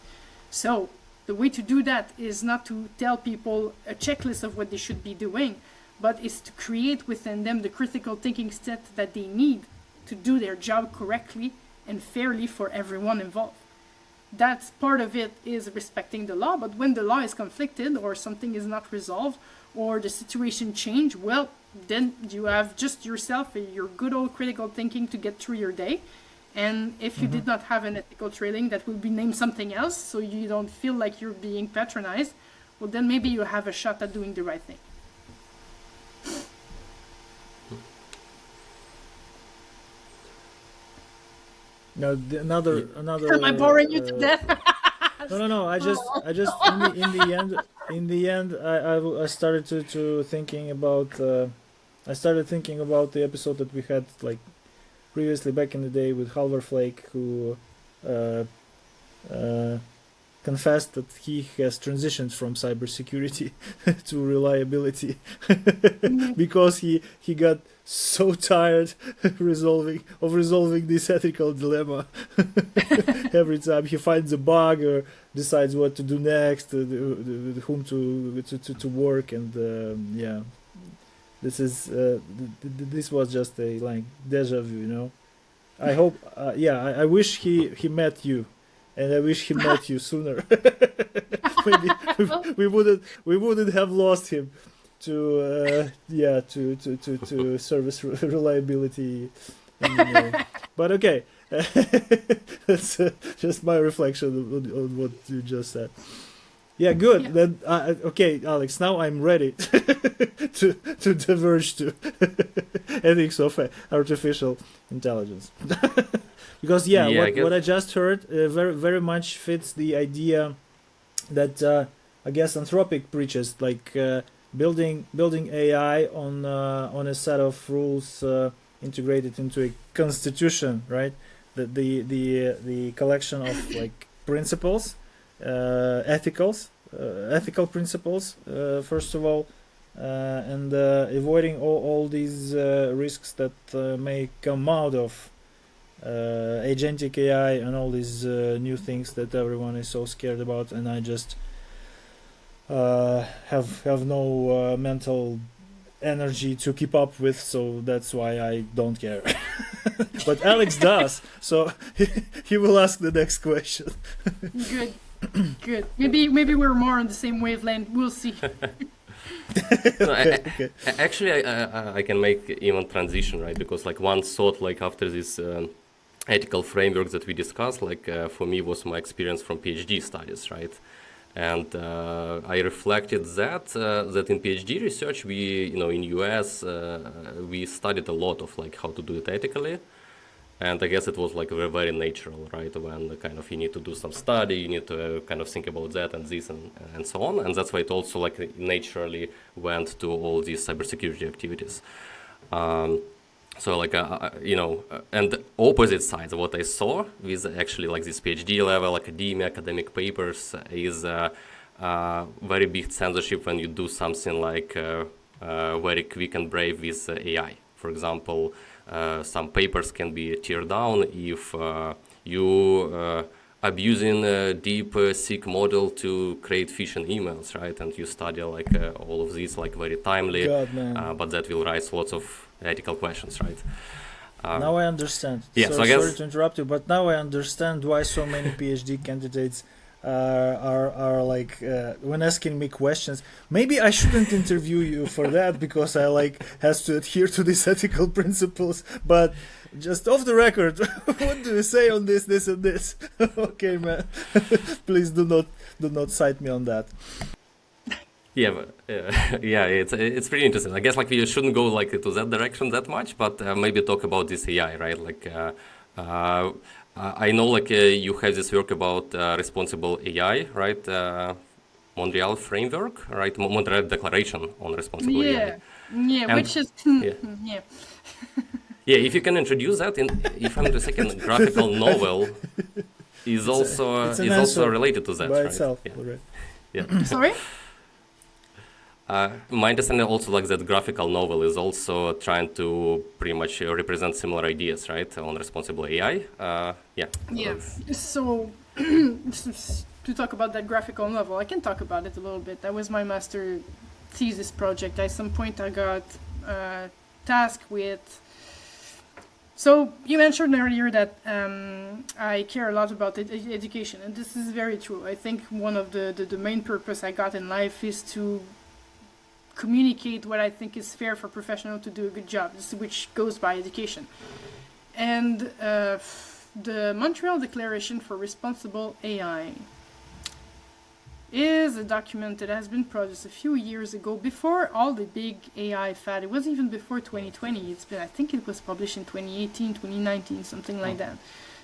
So the way to do that is not to tell people a checklist of what they should be doing, but is to create within them the critical thinking set that they need to do their job correctly and fairly for everyone involved. That's part of it, is respecting the law, but when the law is conflicted or something is not resolved or the situation change, well, then you have just yourself and your good old critical thinking to get through your day. And if you did not have an ethical training that will be named something else, so you don't feel like you're being patronized, well, then maybe you have a shot at doing the right thing. No, another. Am I boring you to death? No. I just in the end, I started to thinking about. I started thinking about the episode that we had like previously back in the day with Halvar Flake, who confessed that he has transitioned from cybersecurity to reliability because he got so tired resolving this ethical dilemma. Every time he finds a bug or decides what to do next, whom to work, and yeah, this was just a like deja vu, you know. I hope, I wish he met you, and I wish he met you sooner. Maybe we wouldn't have lost him to service reliability anymore. But okay, that's just my reflection on what you just said. Yeah, good. Yeah. Then okay, Alex. Now I'm ready to diverge to ethics of artificial intelligence. Because what I just heard very much fits the idea that I guess Anthropic preaches, like building AI on a set of rules integrated into a constitution, right? The collection of like principles, ethical principles, first of all, and avoiding all these risks that may come out of agentic AI and all these new things that everyone is so scared about, and I just have no mental energy to keep up with, so that's why I don't care. But Alex does, so he will ask the next question. Good, good. Maybe we're more on the same wavelength. We'll see. No, Okay. actually, I can make even transition, right? Because like one thought, like after this ethical framework that we discussed, like for me was my experience from PhD studies, right? And I reflected that in PhD research, we, in US, we studied a lot of like how to do it ethically. And I guess it was like very natural, right? When kind of you need to do some study, you need to kind of think about that and this and so on. And that's why it also like naturally went to all these cybersecurity activities. So like, and the opposite side, what I saw with actually like this PhD level academic papers is very big censorship when you do something like very quick and brave with AI. For example, some papers can be teared down if you abusing a deep seek model to create phishing emails, right? And you study like all of these like very timely, God, man. but that will raise lots of ethical questions, right? Now I understand. Yeah, so I guess sorry to interrupt you, but now I understand why so many PhD candidates are like when asking me questions. Maybe I shouldn't interview you for that because I like has to adhere to these ethical principles. But just off the record, what do you say on this, and this? Okay, man. Please do not cite me on that. yeah, but, yeah, it's pretty interesting. I guess like we shouldn't go like to that direction that much, but maybe talk about this AI, right? Like. I know like you have this work about responsible AI, right? Montreal framework, right? Montreal Declaration on Responsible AI. Yeah, And- which is yeah. yeah. Yeah, if you can introduce that, if I'm mistaken, graphical novel is also it's an answer related to that, by right? itself. Yeah. Already. Yeah. Sorry. My understanding also like that graphical novel is also trying to pretty much represent similar ideas, right, on responsible AI. Yeah. Yeah. So to talk about that graphical novel, I can talk about it a little bit. That was my master thesis project. At some point, I got tasked with. So you mentioned earlier that I care a lot about education, and this is very true. I think one of the main purpose I got in life is to communicate what I think is fair for professionals to do a good job, which goes by education. And the Montreal Declaration for Responsible AI is a document that has been produced a few years ago, before all the big AI fad. It was even before 2020. I think it was published in 2018, 2019, something like that.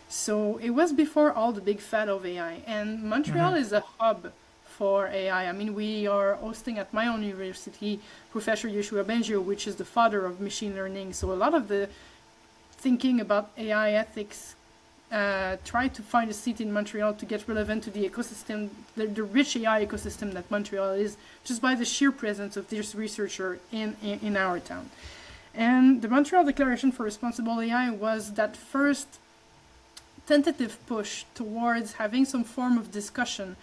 So it was before all the big fad of AI. And Montreal is a hub for AI. I mean, we are hosting at my own university Professor Yeshua Bengio, which is the father of machine learning. So a lot of the thinking about AI ethics try to find a seat in Montreal to get relevant to the ecosystem, the rich AI ecosystem that Montreal is, just by the sheer presence of this researcher in our town. And the Montreal Declaration for Responsible AI was that first tentative push towards having some form of discussion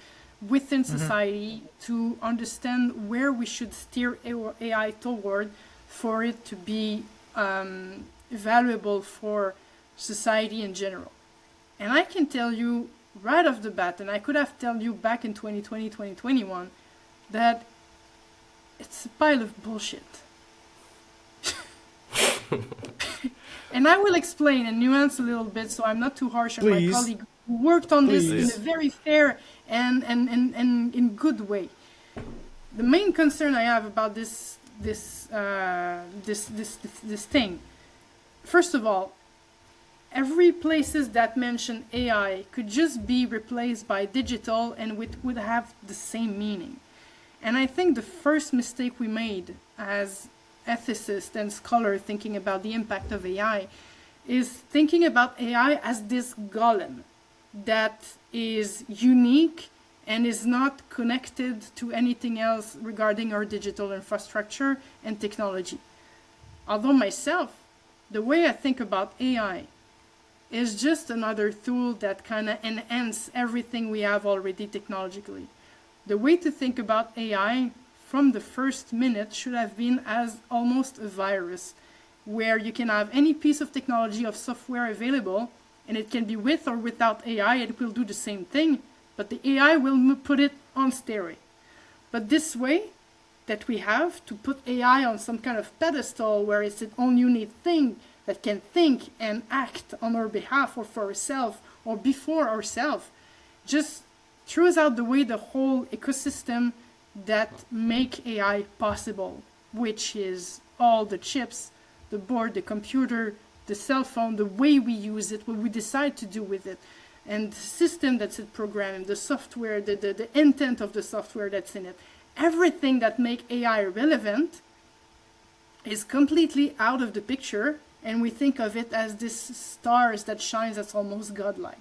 within society to understand where we should steer AI toward for it to be valuable for society in general. And I can tell you right off the bat, and I could have told you back in 2020, 2021, that it's a pile of bullshit. And I will explain and nuance a little bit so I'm not too harsh on my colleague who worked on this in a very fair and in good way. The main concern I have about this thing, first of all, every places that mention AI could just be replaced by digital and would have the same meaning. And I think the first mistake we made as ethicists and scholars thinking about the impact of AI is thinking about AI as this golem that is unique and is not connected to anything else regarding our digital infrastructure and technology. Although myself, the way I think about AI is just another tool that kind of enhances everything we have already technologically. The way to think about AI from the first minute should have been as almost a virus, where you can have any piece of technology of software available, and it can be with or without AI, it will do the same thing, but the AI will put it on steroid. But this way that we have to put AI on some kind of pedestal where it's its own unique thing that can think and act on our behalf or for ourselves or before ourselves, just throws out the way the whole ecosystem that make AI possible, which is all the chips, the board, the computer, the cell phone, the way we use it, what we decide to do with it, and the system that's in programming, the software, the intent of the software that's in it. Everything that make AI relevant is completely out of the picture, and we think of it as this stars that shines that's almost godlike.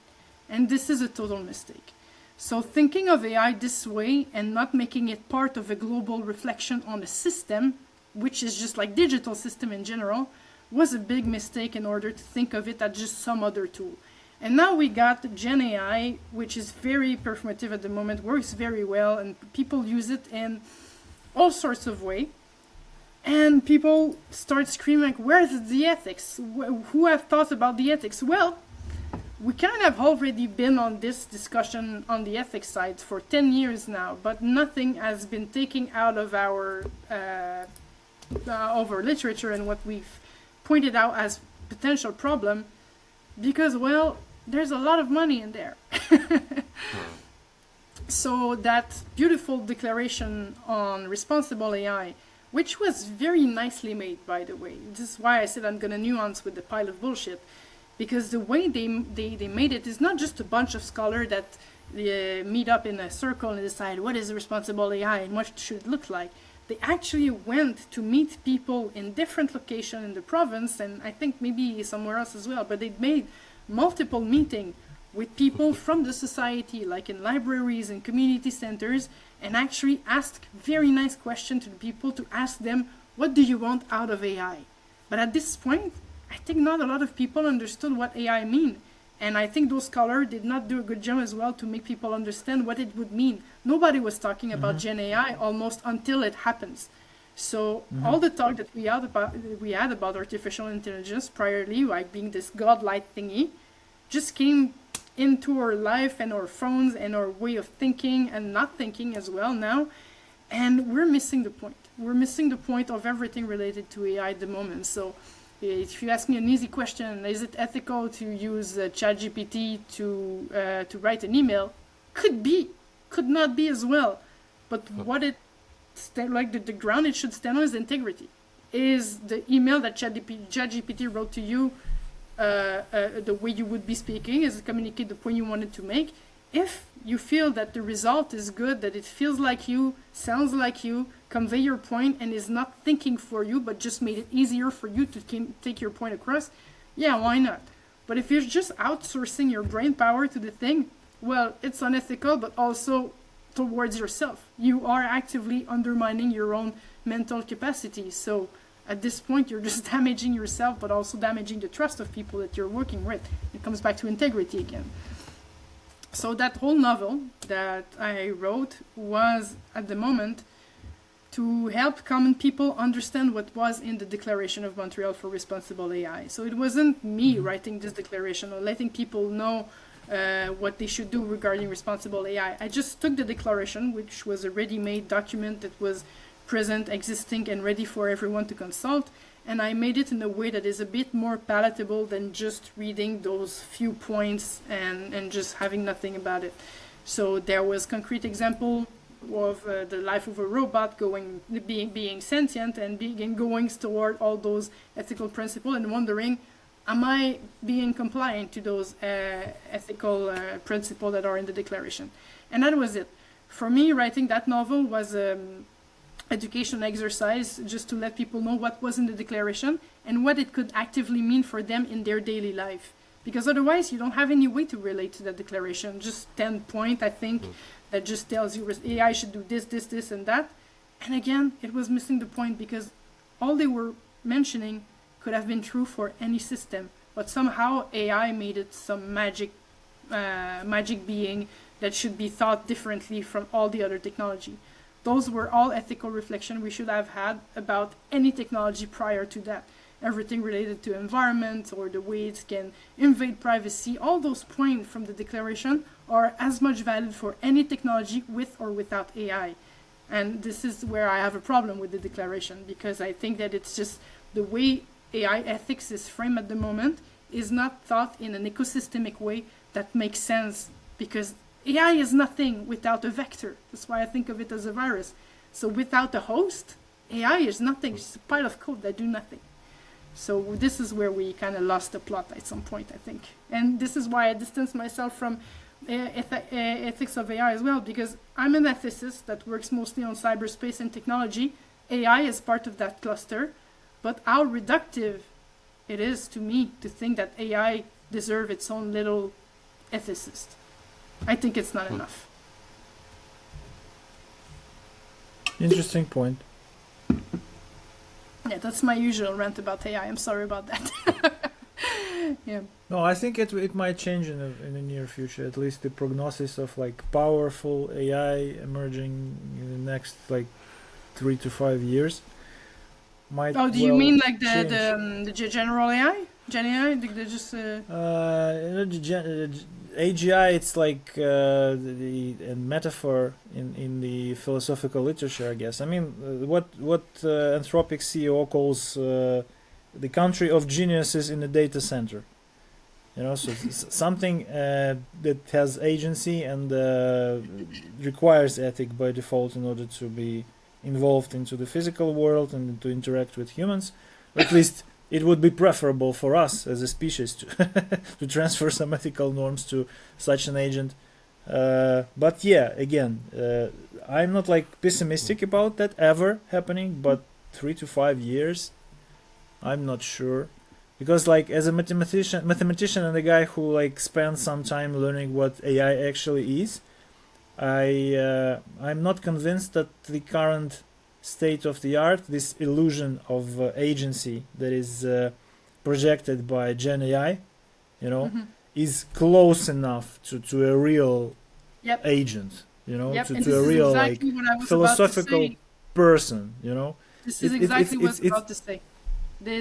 And this is a total mistake. So thinking of AI this way and not making it part of a global reflection on a system, which is just like digital system in general, was a big mistake in order to think of it as just some other tool. And now we got Gen AI, which is very performative at the moment, works very well, and people use it in all sorts of ways. And people start screaming, where's the ethics? Who have thought about the ethics? Well, we kind of already been on this discussion on the ethics side for 10 years now, but nothing has been taken out of our literature and what we've pointed out as potential problem, because, well, there's a lot of money in there. So that beautiful declaration on responsible AI, which was very nicely made, by the way. This is why I said I'm going to nuance with the pile of bullshit, because the way they made it is not just a bunch of scholars that meet up in a circle and decide what is responsible AI and what should it look like. They actually went to meet people in different locations in the province, and I think maybe somewhere else as well, but they made multiple meetings with people from the society, like in libraries and community centers, and actually asked very nice questions to the people to ask them, what do you want out of AI? But at this point, I think not a lot of people understood what AI mean. And I think those scholars did not do a good job as well to make people understand what it would mean. Nobody was talking about Gen AI almost until it happens. So all the talk that we had about artificial intelligence priorly, like being this godlike thingy, just came into our life and our phones and our way of thinking and not thinking as well now. And we're missing the point. We're missing the point of everything related to AI at the moment. So if you ask me an easy question, is it ethical to use ChatGPT to write an email? Could be, could not be as well. But what it the ground it should stand on is integrity. Is the email that ChatGPT wrote to you the way you would be speaking? Is it communicate the point you wanted to make? If you feel that the result is good, that it feels like you, sounds like you, convey your point, and is not thinking for you, but just made it easier for you to take your point across, yeah, why not? But if you're just outsourcing your brain power to the thing, well, it's unethical, but also towards yourself. You are actively undermining your own mental capacity. So at this point, you're just damaging yourself, but also damaging the trust of people that you're working with. It comes back to integrity again. So that whole novel that I wrote was, at the moment, to help common people understand what was in the Declaration of Montreal for Responsible AI. So it wasn't me writing this declaration or letting people know what they should do regarding responsible AI. I just took the declaration, which was a ready-made document that was present, existing, and ready for everyone to consult, and I made it in a way that is a bit more palatable than just reading those few points and just having nothing about it. So there was concrete example of the life of a robot being sentient and going toward all those ethical principles and wondering, am I being compliant to those ethical principles that are in the declaration? And that was it. For me, writing that novel was education exercise just to let people know what was in the declaration and what it could actively mean for them in their daily life. Because otherwise you don't have any way to relate to that declaration. Just 10 points, I think, that just tells you AI should do this, this, this, and that. And again, it was missing the point because all they were mentioning could have been true for any system, but somehow AI made it some magic being that should be thought differently from all the other technology. Those were all ethical reflection we should have had about any technology prior to that. Everything related to environment or the way it can invade privacy, all those points from the declaration are as much valid for any technology with or without AI. And this is where I have a problem with the declaration, because I think that it's just the way AI ethics is framed at the moment is not thought in an ecosystemic way that makes sense, because AI is nothing without a vector. That's why I think of it as a virus. So without a host, AI is nothing. It's a pile of code that do nothing. So this is where we kind of lost the plot at some point, I think. And this is why I distance myself from ethics of AI as well, because I'm an ethicist that works mostly on cyberspace and technology. AI is part of that cluster, but how reductive it is to me to think that AI deserves its own little ethicist. I think it's not enough. Interesting point. Yeah, that's my usual rant about AI. I'm sorry about that. Yeah. No, I think it might change in the near future. At least the prognosis of like powerful AI emerging in the next like 3 to 5 years might. Oh, do you mean like the general AI, Gen AI? They just. AGI, it's like a metaphor in the philosophical literature, I guess. I mean, what Anthropic CEO calls the country of geniuses in the data center. You know, so something that has agency and requires ethic by default in order to be involved into the physical world and to interact with humans. Or at least it would be preferable for us as a species to transfer some ethical norms to such an agent. But yeah, again, I'm not like pessimistic about that ever happening, but 3 to 5 years, I'm not sure. Because like as a mathematician and a guy who like spent some time learning what AI actually is, I'm not convinced that the current state of the art, this illusion of agency that is projected by Gen AI, you know, is close enough to a real agent, you know, to a real exactly like philosophical person, you know. This is exactly what I was about to say. The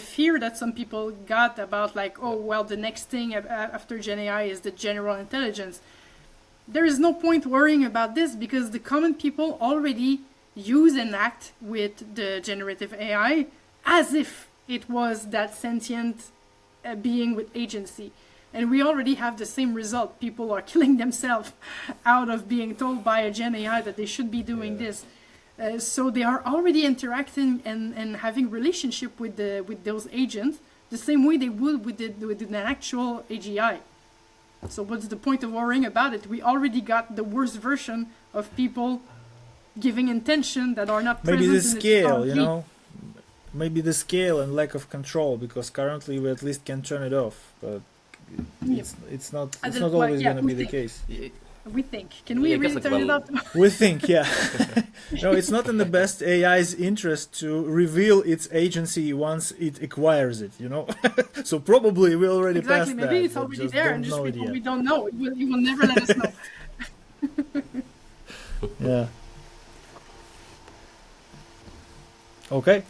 fear that some people got about like, oh well, the next thing after Gen AI is the general intelligence. There is no point worrying about this because the common people already use and act with the generative AI as if it was that sentient being with agency. And we already have the same result. People are killing themselves out of being told by a Gen AI that they should be doing this. So they are already interacting and having relationship with those agents the same way they would with an actual AGI. So what's the point of worrying about it? We already got the worst version of people giving intention that are not present. Maybe the scale, you know, maybe the scale and lack of control, because currently we at least can turn it off, but it's not always going to be the case. We think. Can we really turn it up? We think, yeah. No, it's not in the best AI's interest to reveal its agency once it acquires it, you know? So probably we already passed that. Maybe it's already there and just we don't know. It will never let us know. Yeah. Okay.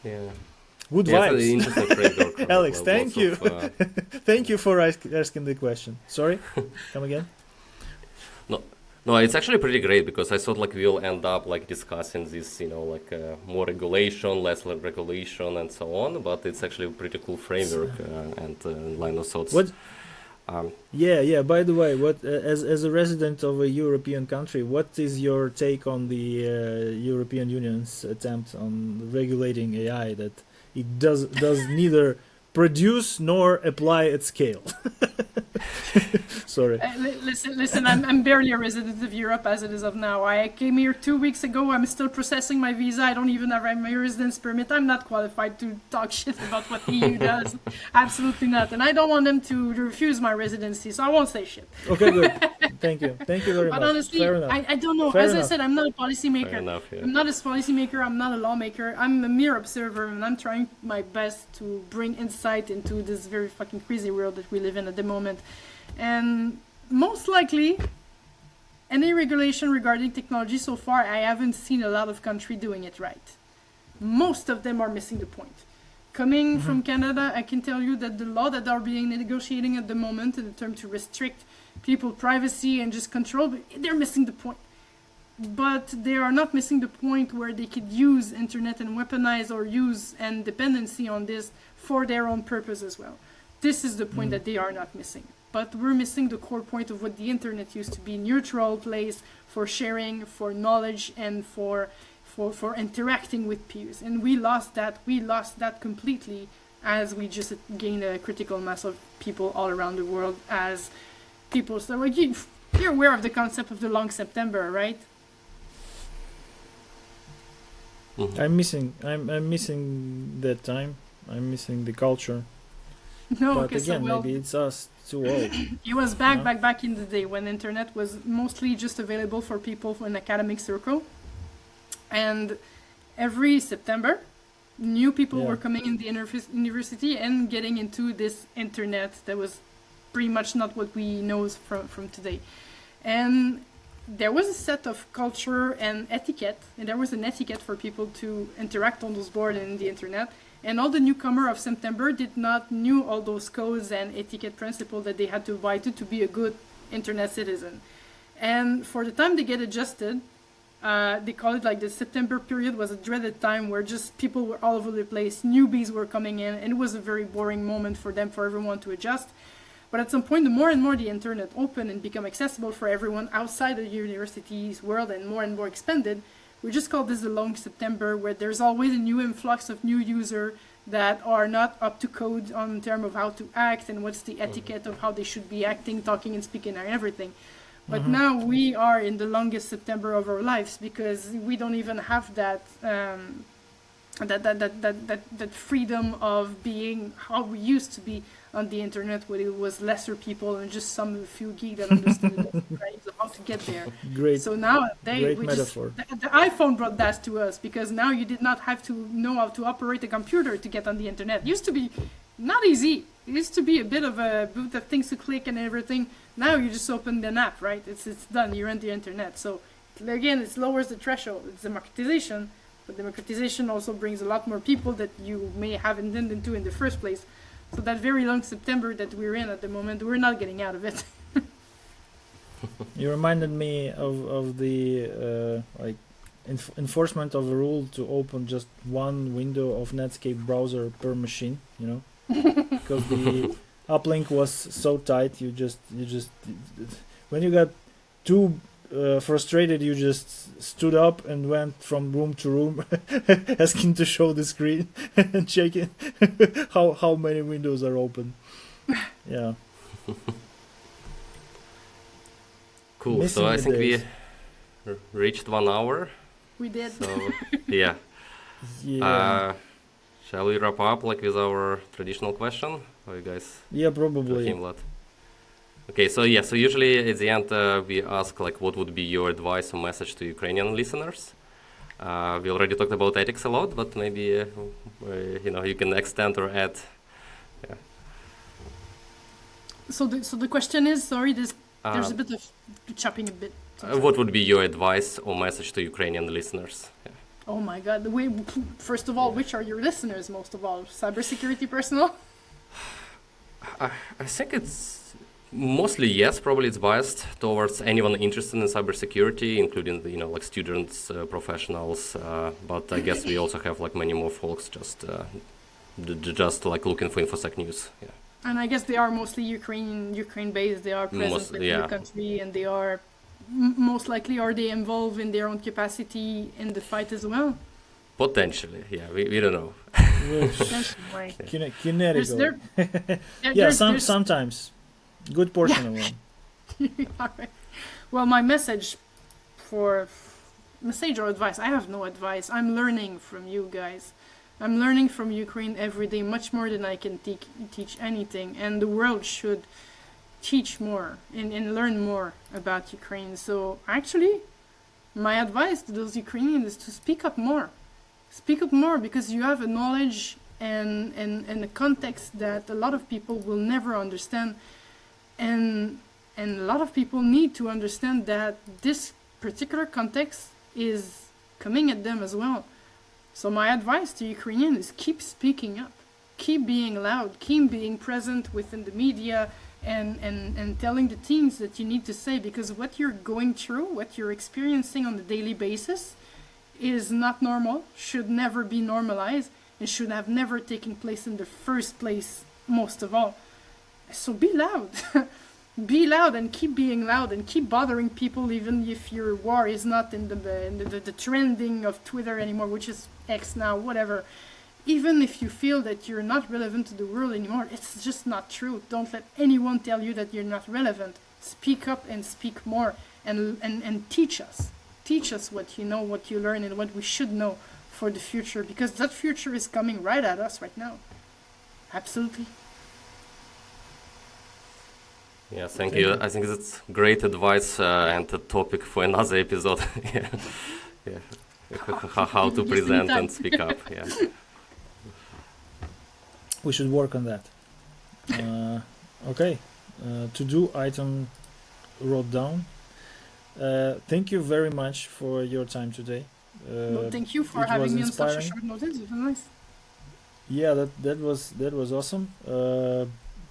Yeah. Good vibes. Alex, thank you. Thank you for asking the question. Sorry? Come again? No, it's actually pretty great because I thought like we'll end up like discussing this, you know, like more regulation, less regulation, and so on. But it's actually a pretty cool framework and line of thoughts. What? Yeah. By the way, what as a resident of a European country, what is your take on the European Union's attempt on regulating AI that it does neither produce nor apply at scale? Sorry. Listen, I'm barely a resident of Europe as it is of now. I came here 2 weeks ago. I'm still processing my visa. I don't even have my residence permit. I'm not qualified to talk shit about what the EU does. Absolutely not. And I don't want them to refuse my residency, so I won't say shit. Okay, good. Thank you. Thank you very much. But honestly, Fair enough. I don't know. Fair As enough. I said, I'm not a policymaker. Fair enough, yeah. I'm not a policymaker. I'm not a lawmaker. I'm a mere observer, and I'm trying my best to bring insight into this very fucking crazy world that we live in at the moment. And most likely, any regulation regarding technology so far, I haven't seen a lot of countries doing it right. Most of them are missing the point. Coming from Canada, I can tell you that the law that are being negotiating at the moment in the term to restrict people's privacy and just control, they're missing the point. But they are not missing the point where they could use internet and weaponize or use and dependency on this for their own purpose as well. This is the point that they are not missing. But we're missing the core point of what the internet used to be: neutral place for sharing, for knowledge, and for interacting with peers. And we lost that. We lost that completely as we just gained a critical mass of people all around the world as people. So like you're aware of the concept of the long September, right? I'm missing that time. I'm missing the culture. No, But okay, again, so well, maybe it's us too old. it was back, Yeah. back in the day when internet was mostly just available for people in academic circle. And every September, new people Yeah. were coming in the university and getting into this internet that was pretty much not what we know from today. And there was a set of culture and etiquette, and there was an etiquette for people to interact on those boards and the internet. And all the newcomer of September did not knew all those codes and etiquette principles that they had to abide to be a good internet citizen. And for the time they get adjusted, they call it like the September period was a dreaded time where just people were all over the place, newbies were coming in, and it was a very boring moment for them, for everyone to adjust. But at some point, the more and more the internet opened and become accessible for everyone outside the university's world and more expanded, we just call this the long September, where there's always a new influx of new users that are not up to code on terms of how to act and what's the etiquette of how they should be acting, talking and speaking and everything. But now we are in the longest September of our lives because we don't even have that that freedom of being how we used to be on the internet, where it was lesser people and just some few geeks that understood right, how to get there. Great. So now Great we metaphor. the iPhone brought that to us because now you did not have to know how to operate a computer to get on the internet. It used to be not easy. It used to be a bit of things to click and everything. Now you just open an app, right? It's done. You're on the internet. So again, it lowers the threshold. It's democratization, but democratization also brings a lot more people that you may have intended to in the first place. So that very long September that we're in at the moment, we're not getting out of it. You reminded me of the enforcement of a rule to open just one window of Netscape browser per machine. You know, because the uplink was so tight. You just when you got too frustrated, you just stood up and went from room to room, asking to show the screen and checking how many windows are open. Yeah. Cool. Missing So I the think days. we reached 1 hour. We did. So yeah. Yeah. Shall we wrap up like with our traditional question? Or you guys Yeah, talking probably. a lot? Okay, so yeah, so usually at the end we ask like what would be your advice or message to Ukrainian listeners. We already talked about ethics a lot, but maybe you can extend or add. Yeah. So the question is, sorry, there's a Uh, bit of chopping a bit. what would be your advice or message to Ukrainian listeners? Yeah. Oh my God! First of all, which are your listeners? Most of all, cybersecurity personnel. I think it's mostly yes. Probably it's biased towards anyone interested in cybersecurity, including like students, professionals. But I guess we also have like many more folks just like looking for infosec news. Yeah. And I guess they are mostly Ukraine based. They are present in the country, and they are most likely are they involved in their own capacity in the fight as well. Potentially, yeah. We don't know. Potentially, like, Kinetical. there- Yeah, there's- sometimes. Good portion of one. All right. Well, my message or advice. I have no advice. I'm learning from you guys. I'm learning from Ukraine every day, much more than I can teach anything. And the world should teach more and learn more about Ukraine. So actually, my advice to those Ukrainians is to speak up more. Speak up more because you have a knowledge and a context that a lot of people will never understand. And a lot of people need to understand that this particular context is coming at them as well. So my advice to Ukrainians is keep speaking up, keep being loud, keep being present within the media and telling the teams that you need to say, because what you're going through, what you're experiencing on a daily basis is not normal, should never be normalized, and should have never taken place in the first place, most of all. So be loud. Be loud and keep being loud and keep bothering people, even if your war is not in the trending of Twitter anymore, which is X now, whatever. Even if you feel that you're not relevant to the world anymore, it's just not true. Don't let anyone tell you that you're not relevant. Speak up and speak more and teach us. Teach us what you know, what you learn, and what we should know for the future, because that future is coming right at us right now. Absolutely. Yeah, thank you. I think that's great advice and a topic for another episode. Yeah, yeah. How to present and speak up. Yeah. We should work on that. Okay. To-do item wrote down. Thank you very much for your time today. Well, thank you for having me on such a short notice. It was nice. Yeah, that was awesome.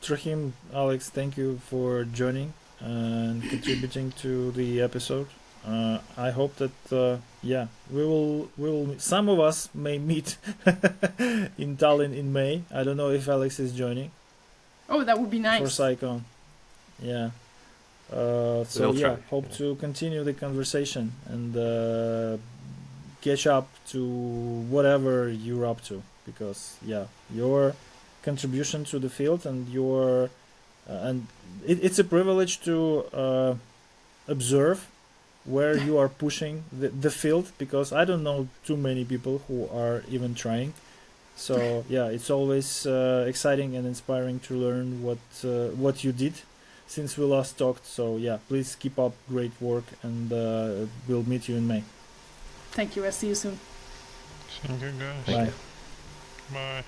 Trahim, Alex, thank you for joining and contributing to the episode. I hope that we will some of us may meet in Tallinn in May. I don't know if Alex is joining. Oh, that would be nice. For SciCon. Yeah. Hope to continue the conversation and catch up to whatever you're up to, because your contribution to the field and your and it's a privilege to observe where you are pushing the field, because I don't know too many people who are even trying. So it's always exciting and inspiring to learn what you did since we last talked. So please keep up great work, and we'll meet you in May. Thank you. I'll see you soon. Thank you, guys. Bye. Bye.